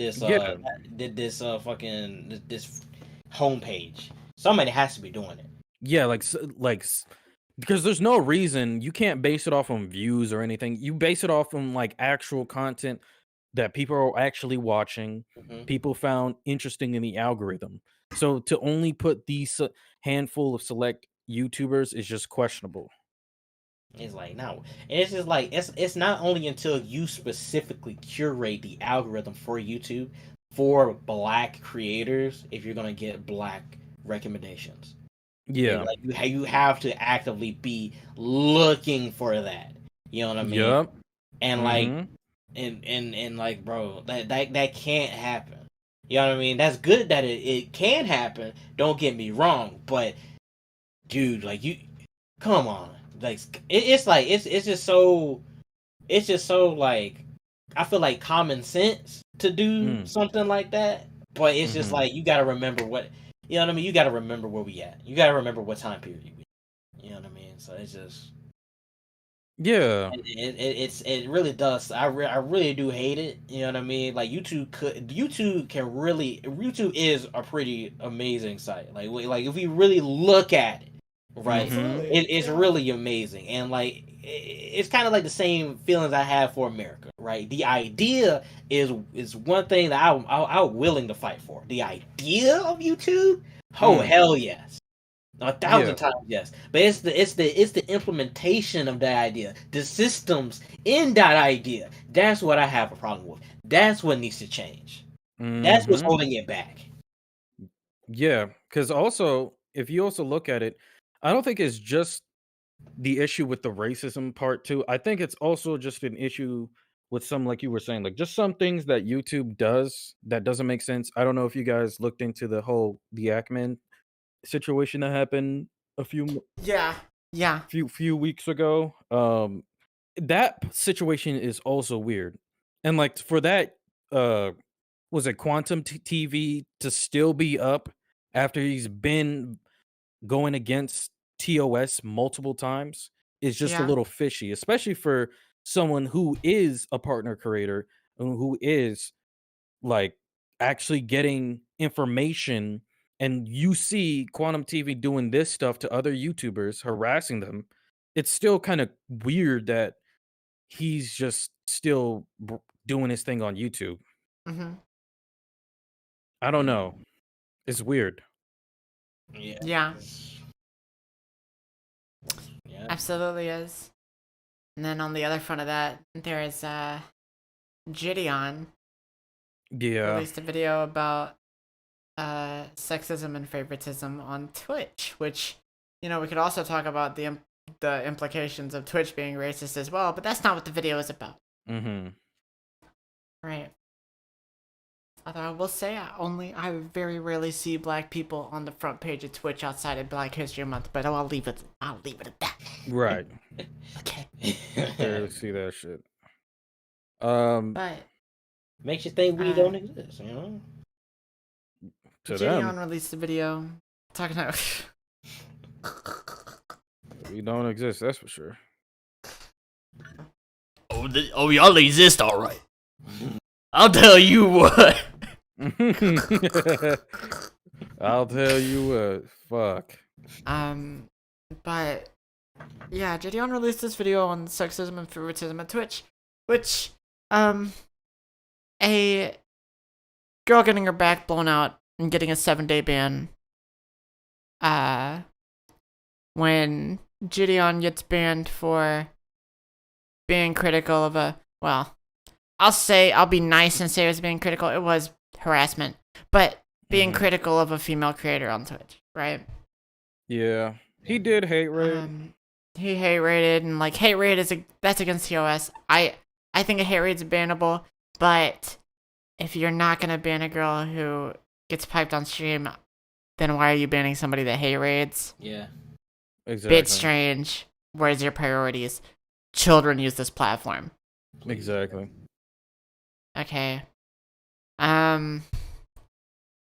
homepage. Somebody has to be doing it. Yeah, like because there's no reason you can't base it off on views or anything. You base it off on like actual content that people are actually watching. People found interesting in the algorithm. So to only put these handful of select YouTubers is just questionable. It's like no, it's just like it's not only until you specifically curate the algorithm for YouTube for Black creators if you're gonna get Black recommendations. Yeah, like you have to actively be looking for that. You know what I mean? Yep. And like and like bro, that can't happen. You know what I mean? That's good that it can happen. Don't get me wrong, but dude, like you, come on. Like it's just so like I feel like common sense to do something like that, but it's just like you got to remember what you know what I mean. You got to remember where we at. You got to remember what time period we. You know what I mean. So it's just it really does. I really do hate it. You know what I mean. Like YouTube is a pretty amazing site. Like if we really look at it. Right, it's really amazing, and like it's kind of like the same feelings I have for America. Right, the idea is one thing that I'm willing to fight for. The idea of YouTube, hell yes, 1,000 times yes. But it's the implementation of that idea, the systems in that idea. That's what I have a problem with. That's what needs to change. That's what's holding it back. Yeah, because also if you also look at it. I don't think it's just the issue with the racism part too. I think it's also just an issue with some, like you were saying, like just some things that YouTube does that doesn't make sense. I don't know if you guys looked into the Ackman situation that happened a Yeah. Yeah. few weeks ago. That situation is also weird. And like for that was it Quantum TV to still be up after he's been going against TOS multiple times is just a Yeah. little fishy, especially for someone who is a partner creator and who is like actually getting information. And you see Quantum TV doing this stuff to other YouTubers, harassing them. It's still kind of weird that he's just still doing his thing on YouTube. Mm-hmm. I don't know. It's weird. Yeah. Yeah. Yeah. Absolutely is. And then on the other front of that, there is JiDion Yeah. released a video about sexism and favoritism on Twitch, which, you know, we could also talk about the implications of Twitch being racist as well, but that's not what the video is about. Mm-hmm. Right. Although I will say I very rarely see black people on the front page of Twitch outside of Black History Month, but I'll leave it at that. Right. Okay. Rarely see that shit. But Makes you think we don't exist, you know? To JiDion them, released a video talking about we don't exist. That's for sure. Oh, y'all exist, all right. I'll tell you what. I'll tell you what. Fuck. But yeah, JiDion released this video on sexism and favoritism at Twitch, which a girl getting her back blown out and getting a 7-day ban. When JiDion gets banned for being critical of I'll be nice and say it was being critical. It was harassment, but being critical of a female creator on Twitch, right? Yeah, he did hate raid. He hate rated, and like hate raid that's against TOS. I think a hate raid's bannable, but if you're not gonna ban a girl who gets piped on stream, then why are you banning somebody that hate raids? Yeah. Exactly. Bit strange. Where's your priorities? Children use this platform. Exactly. Okay. And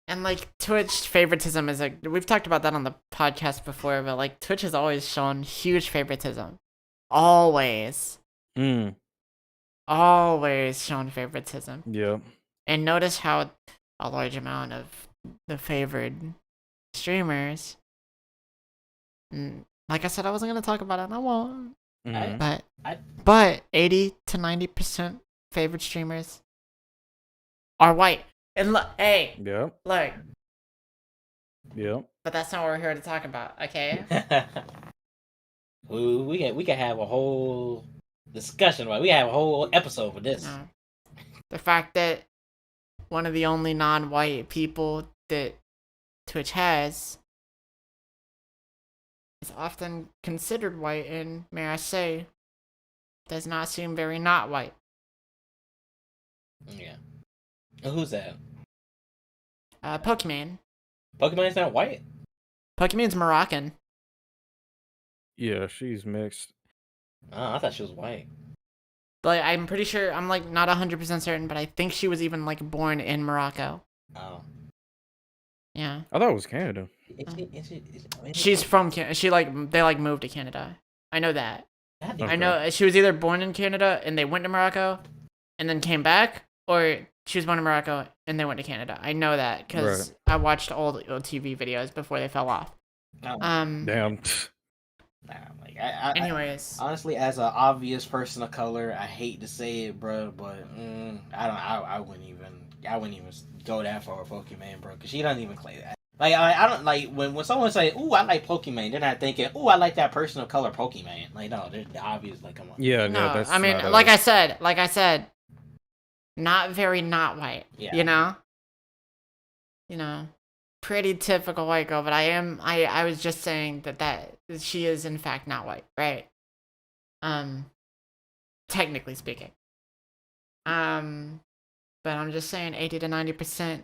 like Twitch favoritism is we've talked about that on the podcast before, but like Twitch has always shown huge favoritism. Always shown favoritism. Yep. And notice how a large amount of the favored streamers, like I said, I wasn't gonna talk about it, and I won't. But 80 to 90% favored streamers are white. And look, hey, look. Yep. But that's not what we're here to talk about, okay? we can have a whole discussion, right? We have a whole episode for this. No. The fact that one of the only non-white people that Twitch has is often considered white, and may I say, does not seem very not white. Yeah. Who's that? Pokemon. Pokemon's not white? Pokemon's Moroccan. Yeah, she's mixed. Oh, I thought she was white. Like, I'm pretty sure, I'm like not 100% certain, but I think she was even like born in Morocco. Oh. Yeah. I thought it was Canada. She's from Canada. They like moved to Canada. I know that. Okay. I know she was either born in Canada and they went to Morocco and then came back, or she was born in Morocco and they went to Canada. I know that because I watched old TV videos before they fell off. Damn. Anyways, honestly, as an obvious person of color, I hate to say it, bro, but I wouldn't even go that far with Pokemon, bro, because she doesn't even play that. Like I don't like when someone say, "Ooh, I like Pokemon," they're not thinking, "Ooh, I like that person of color Pokemon." Like no, they're obvious. Like come on. Yeah, no. That's I mean, like I said, not very not white. Yeah. You know. pretty typical white girl, but I was just saying that she is in fact not white, right? Technically speaking. But I'm just saying 80 to 90%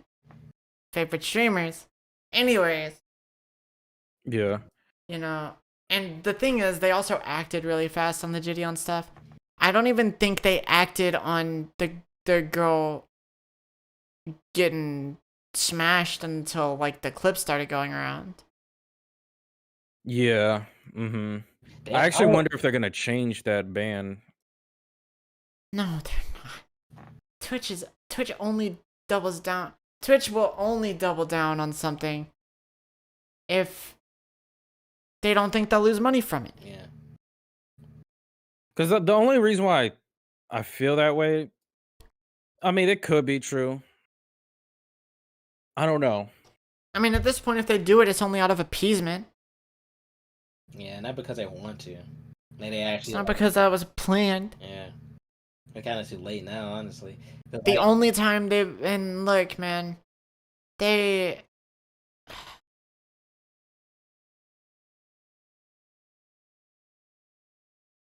favorite streamers. Anyways, Yeah. you know, and the thing is, they also acted really fast on the JiDion stuff. I don't even think they acted on the girl getting smashed until like the clip started going around. Yeah. Mm-hmm. I actually wonder if they're gonna change that ban. No, they're not. Twitch only doubles down. Twitch will only double down on something if they don't think they'll lose money from it. Yeah. Because the only reason why I feel that way, I mean, it could be true. I don't know. I mean, at this point, if they do it, it's only out of appeasement. Yeah, not because they want to. They actually. It's not because that was planned. Yeah. We're kind of too late now, honestly. The only time they've... And look, man. They...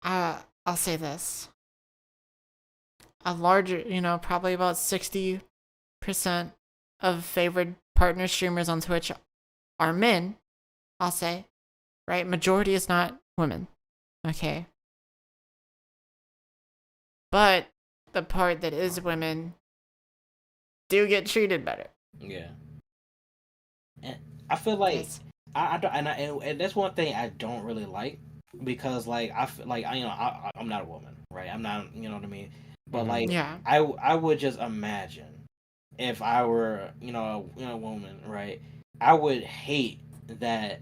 I'll say this. A larger, probably about 60% of favored partner streamers on Twitch are men, I'll say. Right? Majority is not women. Okay. But the part that is women do get treated better. Yeah. And I feel like Yes. and that's one thing I don't really like, because like I feel like I'm not a woman, right? I'm not, you know what I mean? But like Yeah. I would just imagine if I were a woman, right? I would hate that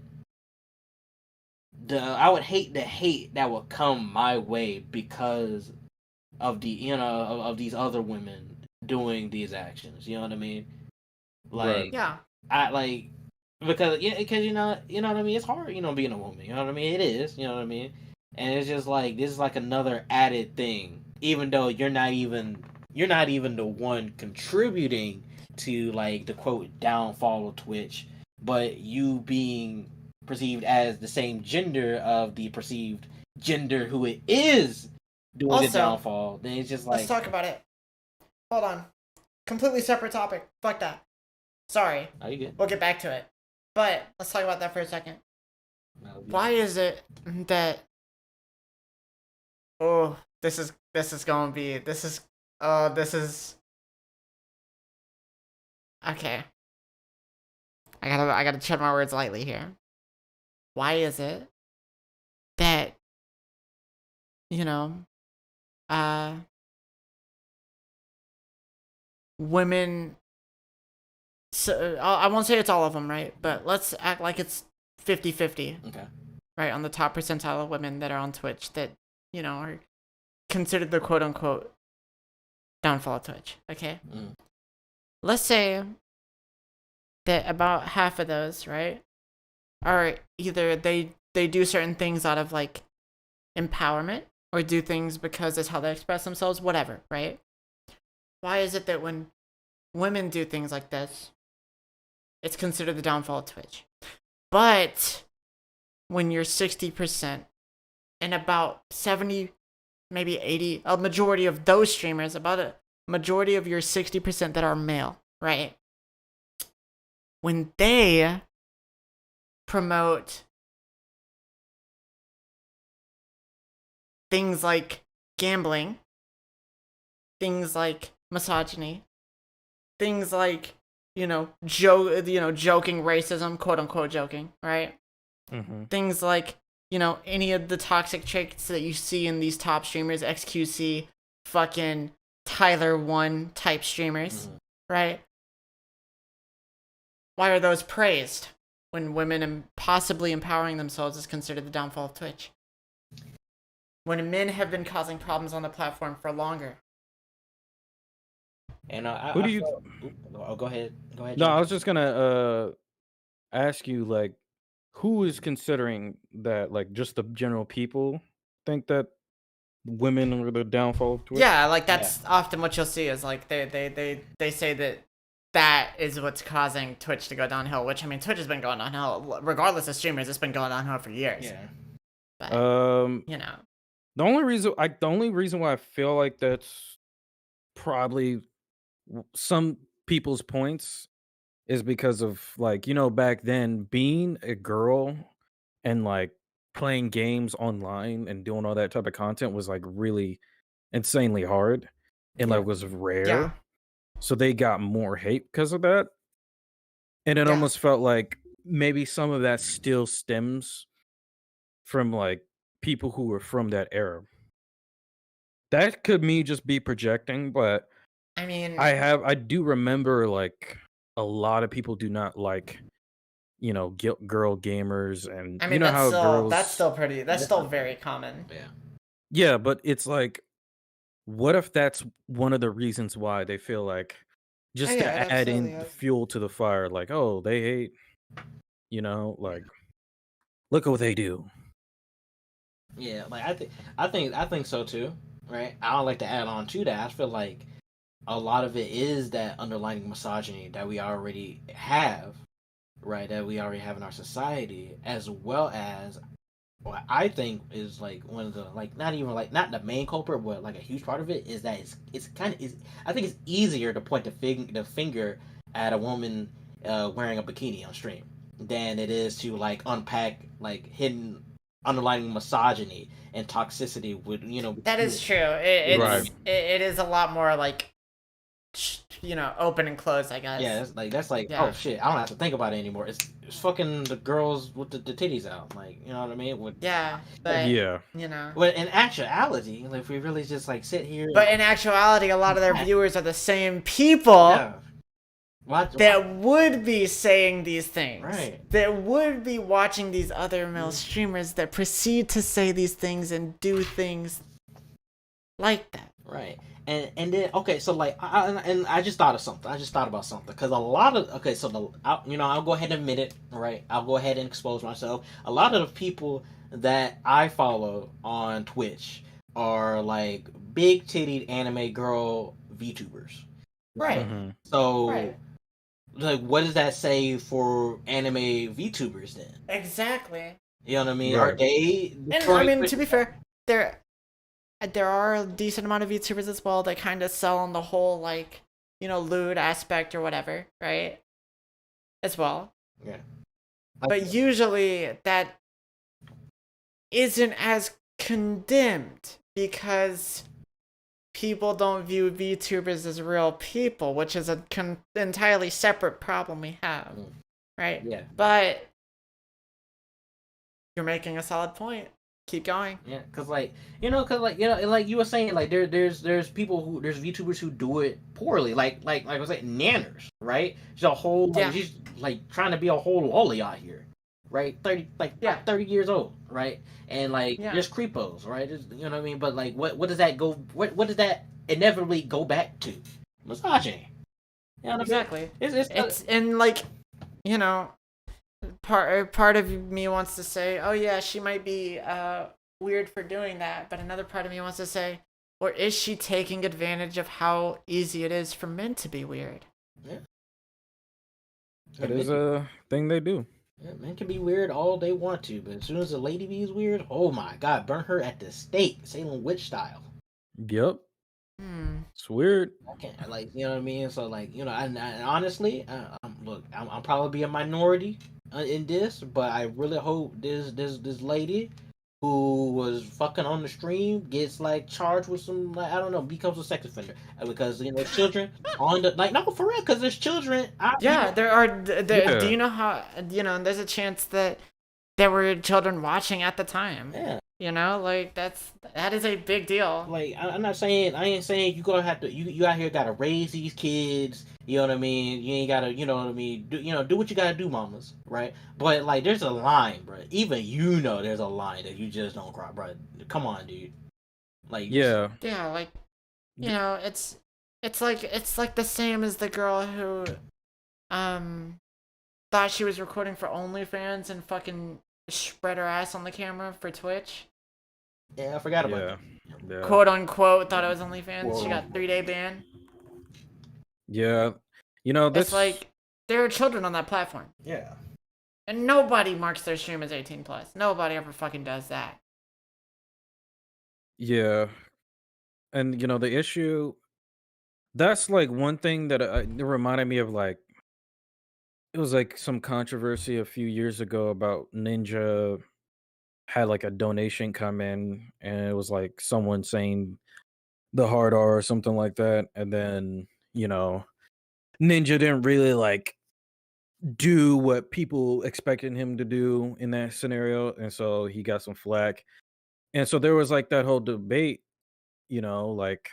the hate that would come my way because of the of these other women doing these actions. You know what I mean? Like Right. Yeah. I like because you know what I mean. It's hard, being a woman. You know what I mean? It is. You know what I mean? And it's just like this is like another added thing, even though you're not even the one contributing to like the quote downfall of Twitch, but you being perceived as the same gender of the perceived gender who it is doing Also, the downfall. Then it's just like Let's talk about it. Hold on. Completely separate topic. Fuck that. Sorry. Are you good? We'll get back to it. But let's talk about that for a second. Why is it that... Oh, this is gonna be... This is... Okay. I gotta tread my words lightly here. Why is it that, women... So, I won't say it's all of them, right? But let's act like it's 50-50. Okay. Right, on the top percentile of women that are on Twitch that, are considered the quote-unquote downfall of Twitch, okay? Mm. Let's say that about half of those, right, are either they do certain things out of, like, empowerment, or do things because it's how they express themselves, whatever, right? Why is it that when women do things like this, it's considered the downfall of Twitch? But when you're 60% and about 70, maybe 80, a majority of those streamers, about a majority of your 60% that are male, right? When they promote things like gambling, things like misogyny, things like, joking racism, quote unquote joking, right? Mm-hmm. Things like, any of the toxic traits that you see in these top streamers, XQC, fucking Tyler One type streamers, right? Why are those praised when women possibly empowering themselves is considered the downfall of Twitch? When men have been causing problems on the platform for longer. And Who do you? go ahead. No, Jim. I was just gonna ask you, like, who is considering that? Like, just the general people think that women are the downfall of Twitch? Yeah, like that's often what you'll see is like they say that that is what's causing Twitch to go downhill. Which I mean, Twitch has been going downhill regardless of streamers. It's been going downhill for years. Yeah. But you know, the only reason why I feel like that's probably some people's points is because of like, back then being a girl and like playing games online and doing all that type of content was like really insanely hard and like was rare. yeah. So they got more hate because of that. And it Yeah. almost felt like maybe some of that still stems from like people who were from that era. That could me just be projecting, but I mean, I do remember like a lot of people do not like, girl gamers, and I you mean know that's how still girls. that's still very common. Yeah. Yeah, but it's like, what if that's one of the reasons why they feel like just to yeah, it add absolutely in the is. fuel to the fire, like, oh, they hate, like, look at what they do. Yeah, like I think so too, right? I don't like to add on to that. I feel like a lot of it is that underlying misogyny that we already have, right? That we already have in our society, as well as what I think is like one of the like not even like not the main culprit, but like a huge part of it is that it's kind of is I think it's easier to point the finger at a woman wearing a bikini on stream than it is to like unpack like hidden underlying misogyny and toxicity with That is true. Right. It is a lot more like open and closed, I guess. Yeah, that's like Yeah. oh shit, I don't have to think about it anymore. It's fucking the girls with the titties out, like you know what I mean? Yeah, but Yeah. But in actuality, like if we really just like sit here, But in actuality, a lot of their viewers are the same people yeah, that would be saying these things. Right. That would be watching these other male streamers that proceed to say these things and do things like that. right. And then okay, so like I just thought of something. I just thought about something because a lot of I'll go ahead and admit it. Right, I'll go ahead and expose myself. A lot of the people that I follow on Twitch are like big titted anime girl VTubers. Right. Mhm. So Right. like, what does that say for anime VTubers then? Exactly. You know what I mean? Right. Are they? And I mean, to be fair, there are a decent amount of YouTubers as well that kind of sell on the whole like lewd aspect or whatever, right? As well. Yeah. But usually that isn't as condemned because people don't view VTubers as real people, which is a entirely separate problem we have, right? Yeah. But you're making a solid point. Keep going. Yeah, cause like like you were saying, like there's people who there's VTubers who do it poorly, like I was saying, Nanners, right? She's a whole she's like trying to be a whole lolly out here, right? 30 years old, right? And like there's creepos, right? You know what I mean? But like what does that go? What does that inevitably go back to? Misogyny. You know what Exactly. I mean? It's and like part of me wants to say, oh yeah, she might be weird for doing that, but another part of me wants to say, or is she taking advantage of how easy it is for men to be weird? Yeah. That is a thing they do. Yeah, men can be weird all they want to, but as soon as a lady be weird, oh my god, burn her at the stake, Salem witch style. Yep. It's weird. I can't, like, you know what I mean? So, like, and honestly, I'm probably be a minority in this, but I really hope this lady who was fucking on the stream gets like charged with some, like, I don't know, becomes a sex offender because children on the no, for real, because there's children. There are. Do you know how there's a chance that there were children watching at the time? Yeah. Like that is a big deal. Like I ain't saying you gonna have to you out here gotta raise these kids. You know what I mean? You ain't gotta, you know what I mean? Do what you gotta do, mamas, right? But like, there's a line, bro. Even there's a line that you just don't cross, bro. Come on, dude. Like yeah, like it's like the same as the girl who thought she was recording for OnlyFans and fucking spread her ass on the camera for Twitch. Yeah, I forgot about that. Yeah. Quote unquote thought it was OnlyFans. Whoa. She got 3-day ban. Yeah, You know, It's this like there are children on that platform, Yeah. and nobody marks their stream as 18 plus. Nobody ever fucking does that. yeah. And you know, the issue that's like one thing that it reminded me of like it was like some controversy a few years ago about Ninja had like a donation come in and it was like someone saying the hard R or something like that. And then, you know, Ninja didn't really like do what people expected him to do in that scenario. And so he got some flack. And so there was like that whole debate, you know, like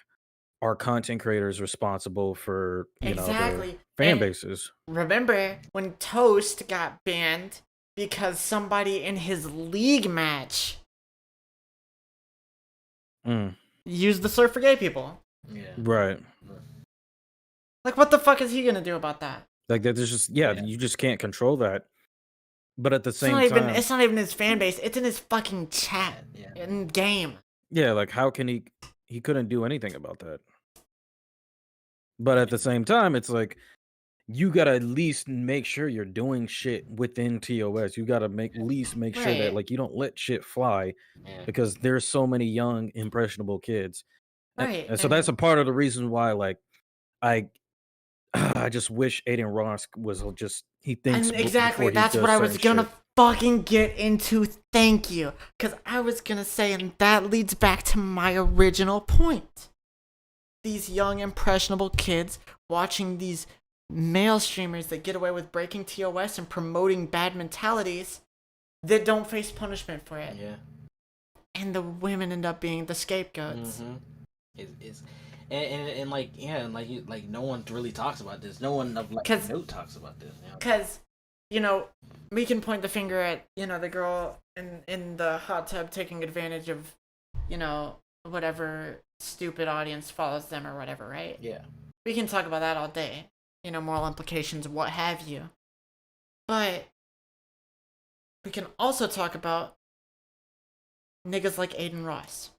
are content creators responsible for, you know, their Exactly. fan And bases? remember when Toast got banned because somebody in his league match Mm, used the surf for gay people? Yeah. right. Like, what the fuck is he gonna do about that? Like that there's just Yeah. you just can't control that. But at the It's same not even. time, It's not even his fan base. It's in his fucking chat Yeah. in game. yeah, like how can he couldn't do anything about that. But at the same time, it's like you gotta at least make sure you're doing shit within TOS. You gotta make sure that Right. like you don't let shit fly Yeah. because there's so many young impressionable kids. Right. And so that's a part of the reason why like I I just wish Aiden Ross was just he thinks And exactly, before he that's what does I was certain gonna shit. fucking get into. Thank you. Because I was gonna say, and that leads back to my original point. These young, impressionable kids watching these male streamers that get away with breaking TOS and promoting bad mentalities that don't face punishment for it. Yeah. And the women end up being the scapegoats. Mm-hmm. It's and like yeah, and like no one really talks about this. No one of like 'Cause- note talks about this. You know? Because, you know, we can point the finger at, you know, the girl in the hot tub taking advantage of, you know, whatever stupid audience follows them or whatever, right? Yeah. We can talk about that all day. You know, moral implications, what have you. But we can also talk about niggas like Aiden Ross.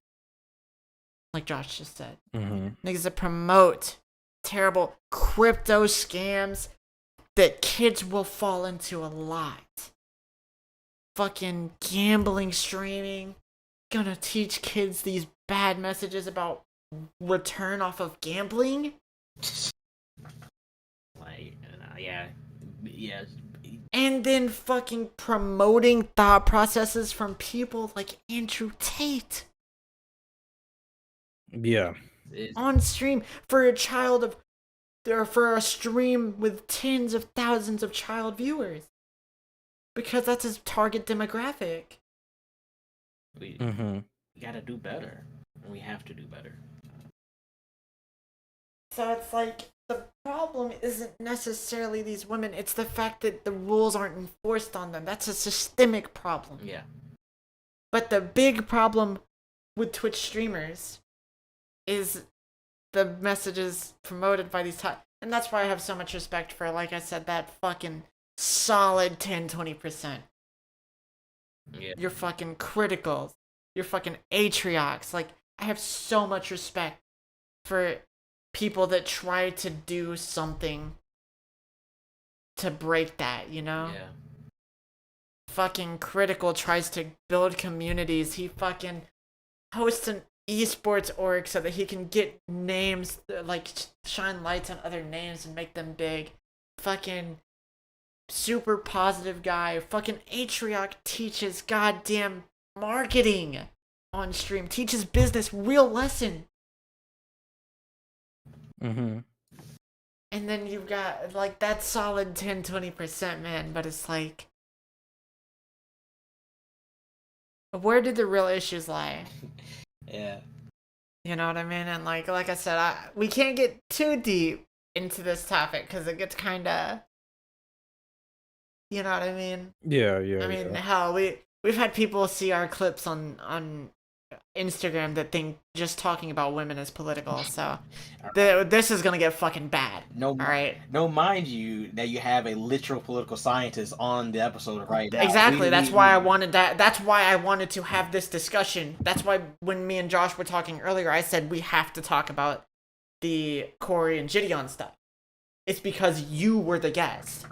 Like Josh just said. Mhm. Niggas that promote terrible crypto scams that kids will fall into a lot. Fucking gambling streaming. Gonna teach kids these bad messages about return off of gambling. Like yeah. And then fucking promoting thought processes from people like Andrew Tate Yeah. It's, on stream for a child of, or for a stream with tens of thousands of child viewers. Because that's his target demographic. we Mhm. gotta do better. We have to do better. So it's like, the problem isn't necessarily these women, it's the fact that the rules aren't enforced on them. That's a systemic problem. Yeah. But the big problem with Twitch streamers is the messages promoted by these and that's why I have so much respect for, like I said, that fucking solid 10-20%. Yeah. Your fucking criticals, your fucking atriocs. Like, I have so much respect for people that try to do something to break that, you know? Yeah. Fucking Critical tries to build communities. He fucking hosts an esports org so that he can get names, like shine lights on other names and make them big. Fucking super positive guy. Fucking Atrioc teaches goddamn marketing on stream. Teaches business, real lesson. Mhm. And then you've got like that solid 10-20%, man, but it's like, where did the real issues lie? Yeah. You know what I mean? And like I said, we can't get too deep into this topic because it gets kind of, you know what I mean? Yeah, yeah. I mean, yeah. hell, we've had people see our clips on Instagram that think just talking about women is political. So this is gonna get fucking bad. No. All right. No, mind you that you have a literal political scientist on the episode right now. Exactly. That's why I wanted that. That's why I wanted to have this discussion. That's why when me and Josh were talking earlier, I said we have to talk about the Cory and JiDion stuff. it's because you were the guest.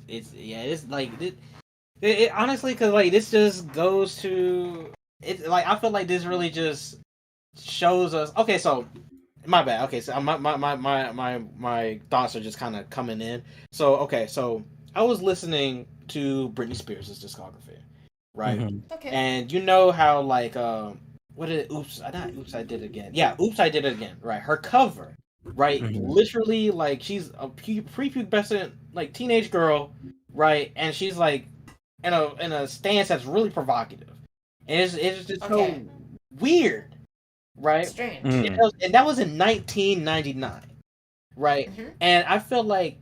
It's like it honestly, because like this just goes to it. Like I feel like this really just shows us. Okay, so my bad. Okay, so my thoughts are just kind of coming in. So okay, so I was listening to Britney Spears' discography, right? Mhm. Okay. And you know how like what did it, oops, not oops, I did it again. Yeah, oops, I did it again. Right, her cover, right? Mhm. Literally, like she's a prepubescent like teenage girl, right? And she's like in a stance that's really provocative, and it's just Okay. so weird, right? Strange. Mm. And that was in 1999, right? Mhm. And I feel like,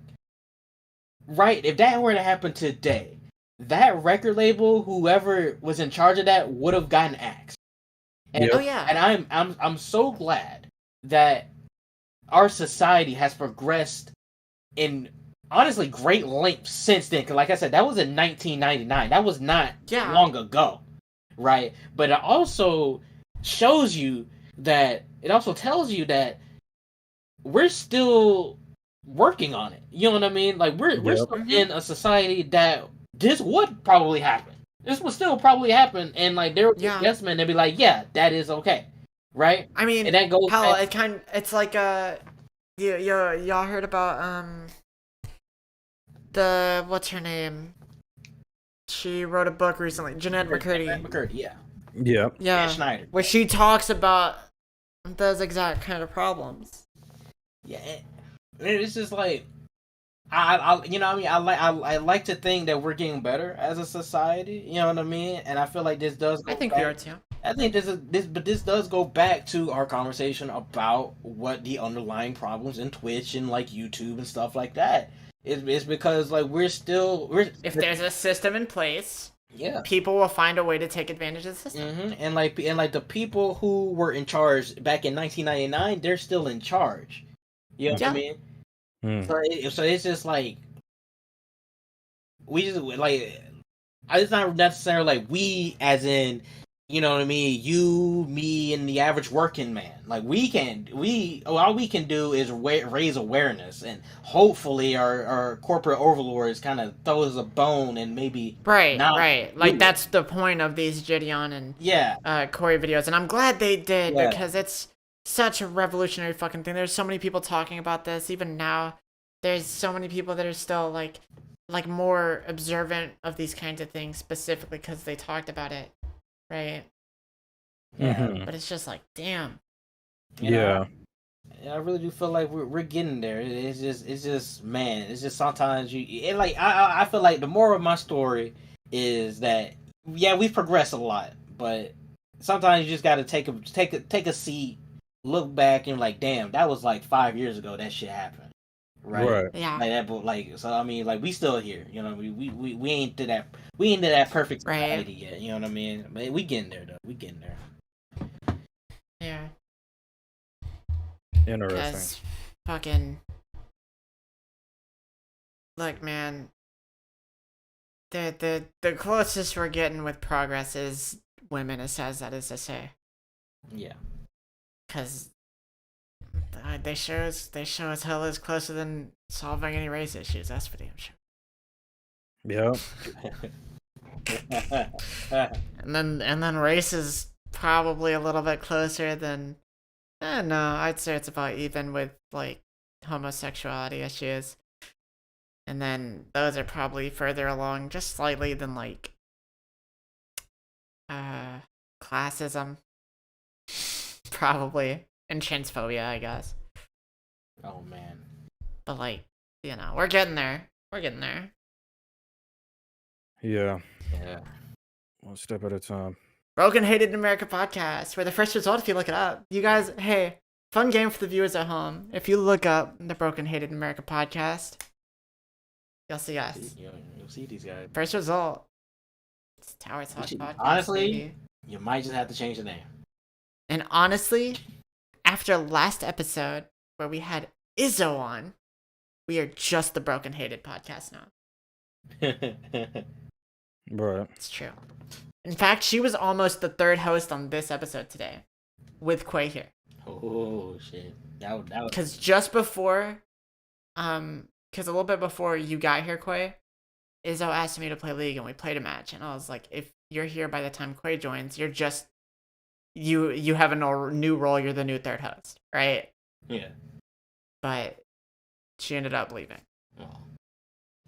right, if that were to happen today, that record label, whoever was in charge of that, would have gotten axed. And, Yep. Oh yeah. and I'm so glad that our society has progressed in honestly great lengths since then. Because like I said, that was in 1999. That was not Yeah. long ago, right? But it also shows you that it also tells you that we're still working on it. You know what I mean? Like we're Yep. still Mhm. in a society that this would probably happen. This would still probably happen, and like there would be Yeah. yes men they'd be like, yeah, that is okay, right? I mean, And that goes hell, back- it's like y'all heard about the what's her name? She wrote a book recently, Jeanette McCurdy. McCurdy, yeah. Yep. Yeah, Dan Schneider. where she talks about those exact kind of problems. Yeah, it's just like I you know what I mean. I like to think that we're getting better as a society. You know what I mean. And I feel like this does. Go I think back, we are too. I think this does go back to our conversation about what the underlying problems in Twitch and like YouTube and stuff like that. It's because like we're If there's a system in place, yeah. people will find a way to take advantage of the system. Mm-hmm. And like the people who were in charge back in 1999, they're still in charge. You know what I Yeah. mean? Mm. So it's just like we just like it's not necessarily like we as in you know what I mean, you, me, and the average working man. Like all we can do is raise awareness, and hopefully our corporate overlords kind of throws a bone and maybe Right, not right. do Like it. that's the point of these JiDion and Yeah, Cory videos, and I'm glad they did Yeah. because it's such a revolutionary fucking thing. There's so many people talking about this even now. There's so many people that are still like more observant of these kinds of things specifically because they talked about it, right? Mhm. But it's just like, damn. you know? Yeah. Yeah, I really do feel like we're getting there. It's just man. It's just sometimes I feel like the moral of my story is that yeah we've progressed a lot, but sometimes you just got to take a seat, look back and like damn that was like 5 years ago that shit happened, right? Yeah. Like that, but like so I mean like we still here, you know. We ain't to that perfect Right. society yet, you know what I mean? But we getting there though. We getting there. Yeah. Interesting. Because fucking look, man. The closest we're getting with progress is women, as sad as that is to say. Yeah. Because they show us hell is closer than solving any race issues. That's for damn sure. Yep. And then race is probably a little bit closer than. No, I'd say it's about even with like homosexuality issues. And then those are probably further along just slightly than like classism. Probably. And transphobia, I guess. Oh man. But like, we're getting there. We're getting there. Yeah. Yeah. One step at a time. Broken Hated in America podcast. We're the first result if you look it up. You guys, hey, fun game for the viewers at home. If you look up the Broken Hated in America podcast, you'll see us. You'll see these guys. First result. It's Towers Hot Podcast. Honestly, baby. you might just have to change the name. And honestly, after last episode where we had Izzo on, we are just the Broken Hated podcast now. Right. It's true. In fact, she was almost the third host on this episode today, with Quay here. Oh shit! That was Because just before because a little bit before you got here, Quay, Izzo asked me to play League, and we played a match, and I was like, if you're here by the time Quay joins, you're just you have a new role. You're the new third host, right? Yeah. But she ended up leaving. Well,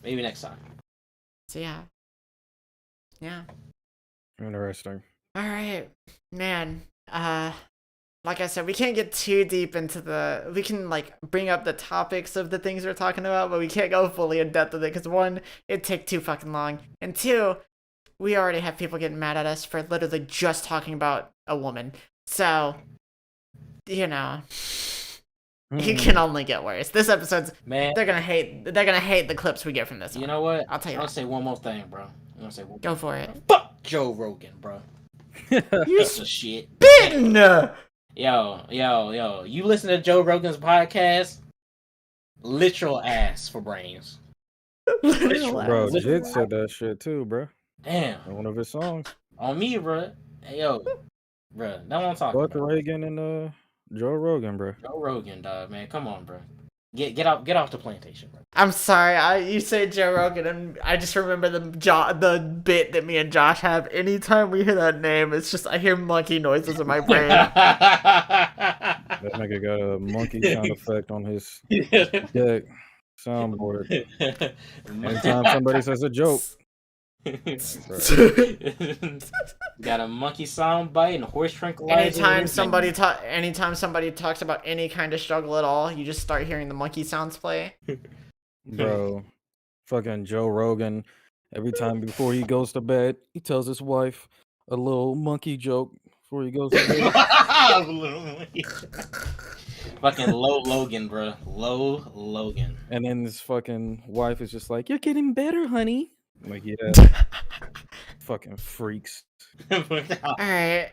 maybe next time. So yeah. Interesting. All right, man. Like I said, we can't get too deep into we can like bring up the topics of the things we're talking about, but we can't go fully in depth with it because one, it'd take too fucking long, and two, we already have people getting mad at us for literally just talking about a woman. So, you know, it can only get worse. This episode's Man, they're gonna hate the clips we get from this. you know what? I'll tell you. I'm gonna say one more thing, bro. I'm gonna say one. Go for it. Fuck Joe Rogan, bro. You Piece of shit. spitting. Yo. You listen to Joe Rogan's podcast? Literal ass for brains. Literal Bro, ass. Jid said that shit too, bro. Damn. In one of his songs. On me, bro. Hey, yo. Bro, that's what I'm talking Buck about. Reagan and Joe Rogan, bro. Joe Rogan, dog, man. Come on, bro. Get off the plantation, bro. I'm sorry. You say Joe Rogan, and I just remember the bit that me and Josh have. Anytime we hear that name, it's just I hear monkey noises in my brain. That nigga got a monkey sound effect on his deck soundboard. Anytime somebody says a joke. Got a monkey sound bite and a horse tranquilizer. Anytime somebody talks about any kind of struggle at all, you just start hearing the monkey sounds play. Bro, fucking Joe Rogan, every time before he goes to bed, he tells his wife a little monkey joke before he goes to bed. Fucking Low Logan, bro. Low Logan. And then his fucking wife is just like, "You're getting better, honey." I'm like, yeah. Fucking freaks. Alright.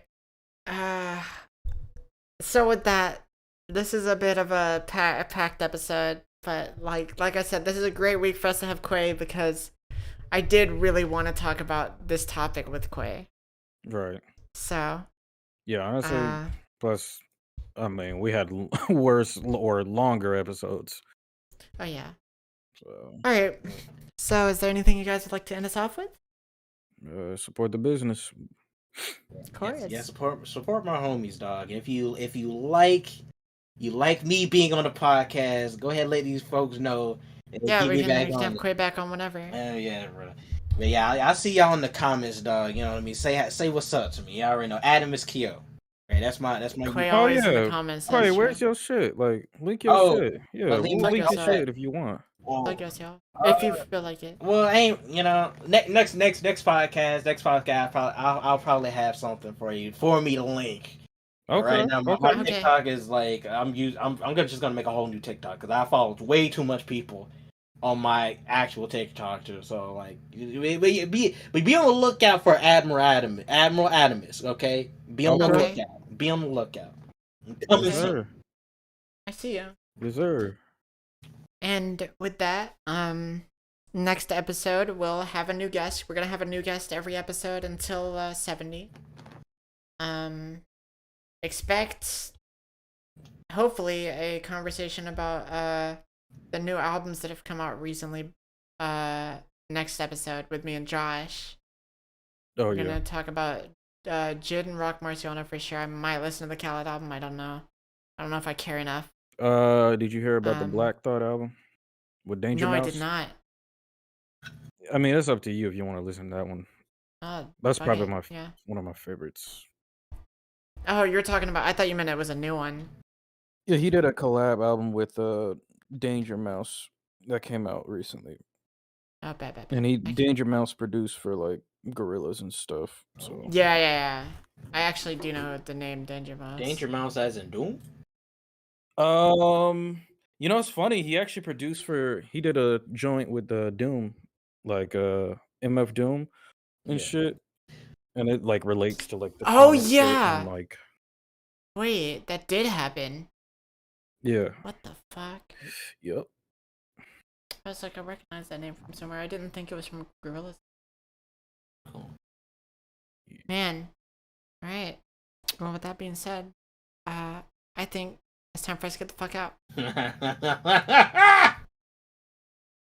So with that, this is a bit of a packed episode, but like I said, this is a great week for us to have Quay because I did really want to talk about this topic with Quay. Right. So. Yeah, honestly, plus, I mean, we had worse or longer episodes. Oh, yeah. So. Alright. So, is there anything you guys would like to end us off with? Support the business. Of course. Yeah, support my homies, dog. If you like me being on the podcast, go ahead and let these folks know. Yeah, we can have Quay back on whenever. Yeah, bro. But yeah, I see y'all in the comments, dog. You know what I mean? Say what's up to me. Y'all already know. Adam is Kyo. Right, that's my. Quay always in the comments. Quay, where's your shit? Like, link your shit. Yeah, we'll link your shit if you want. Well, I guess, y'all. If you feel like it. Well, next podcast, I'll probably have something for me to link. Okay. Right now, my TikTok is like I'm just gonna make a whole new TikTok because I follow way too much people on my actual TikTok too. So like, be on the lookout for Admiral Adamus. Okay, be on the lookout. Be on the lookout. Yes, sir. I see you. Yes, sir. And with that, next episode we'll have a new guest. We're gonna have a new guest every episode until 70. Expect hopefully a conversation about the new albums that have come out recently. Next episode with me and Josh. Oh, We're gonna talk about Jid and Rock Marciano for sure. I might listen to the Khaled album. I don't know if I care enough. Did you hear about the Black Thought album with Danger Mouse? No, I did not. I mean, it's up to you if you want to listen to that one. That's probably one of my favorites. Oh, you're talking about. I thought you meant it was a new one. Yeah, he did a collab album with Danger Mouse that came out recently. Oh, bad. And Danger Mouse produced for like Gorillaz and stuff. So yeah. I actually do know the name Danger Mouse. Danger Mouse as in Doom? You know, it's funny. He actually produced he did a joint with Doom, like MF Doom and shit, and it like relates to like the. Oh yeah. And, like. Wait, that did happen. Yeah. What the fuck? Yep. I was like, I recognize that name from somewhere. I didn't think it was from Gorillaz. Man. All right. Well, with that being said, I think it's time for us to get the fuck out.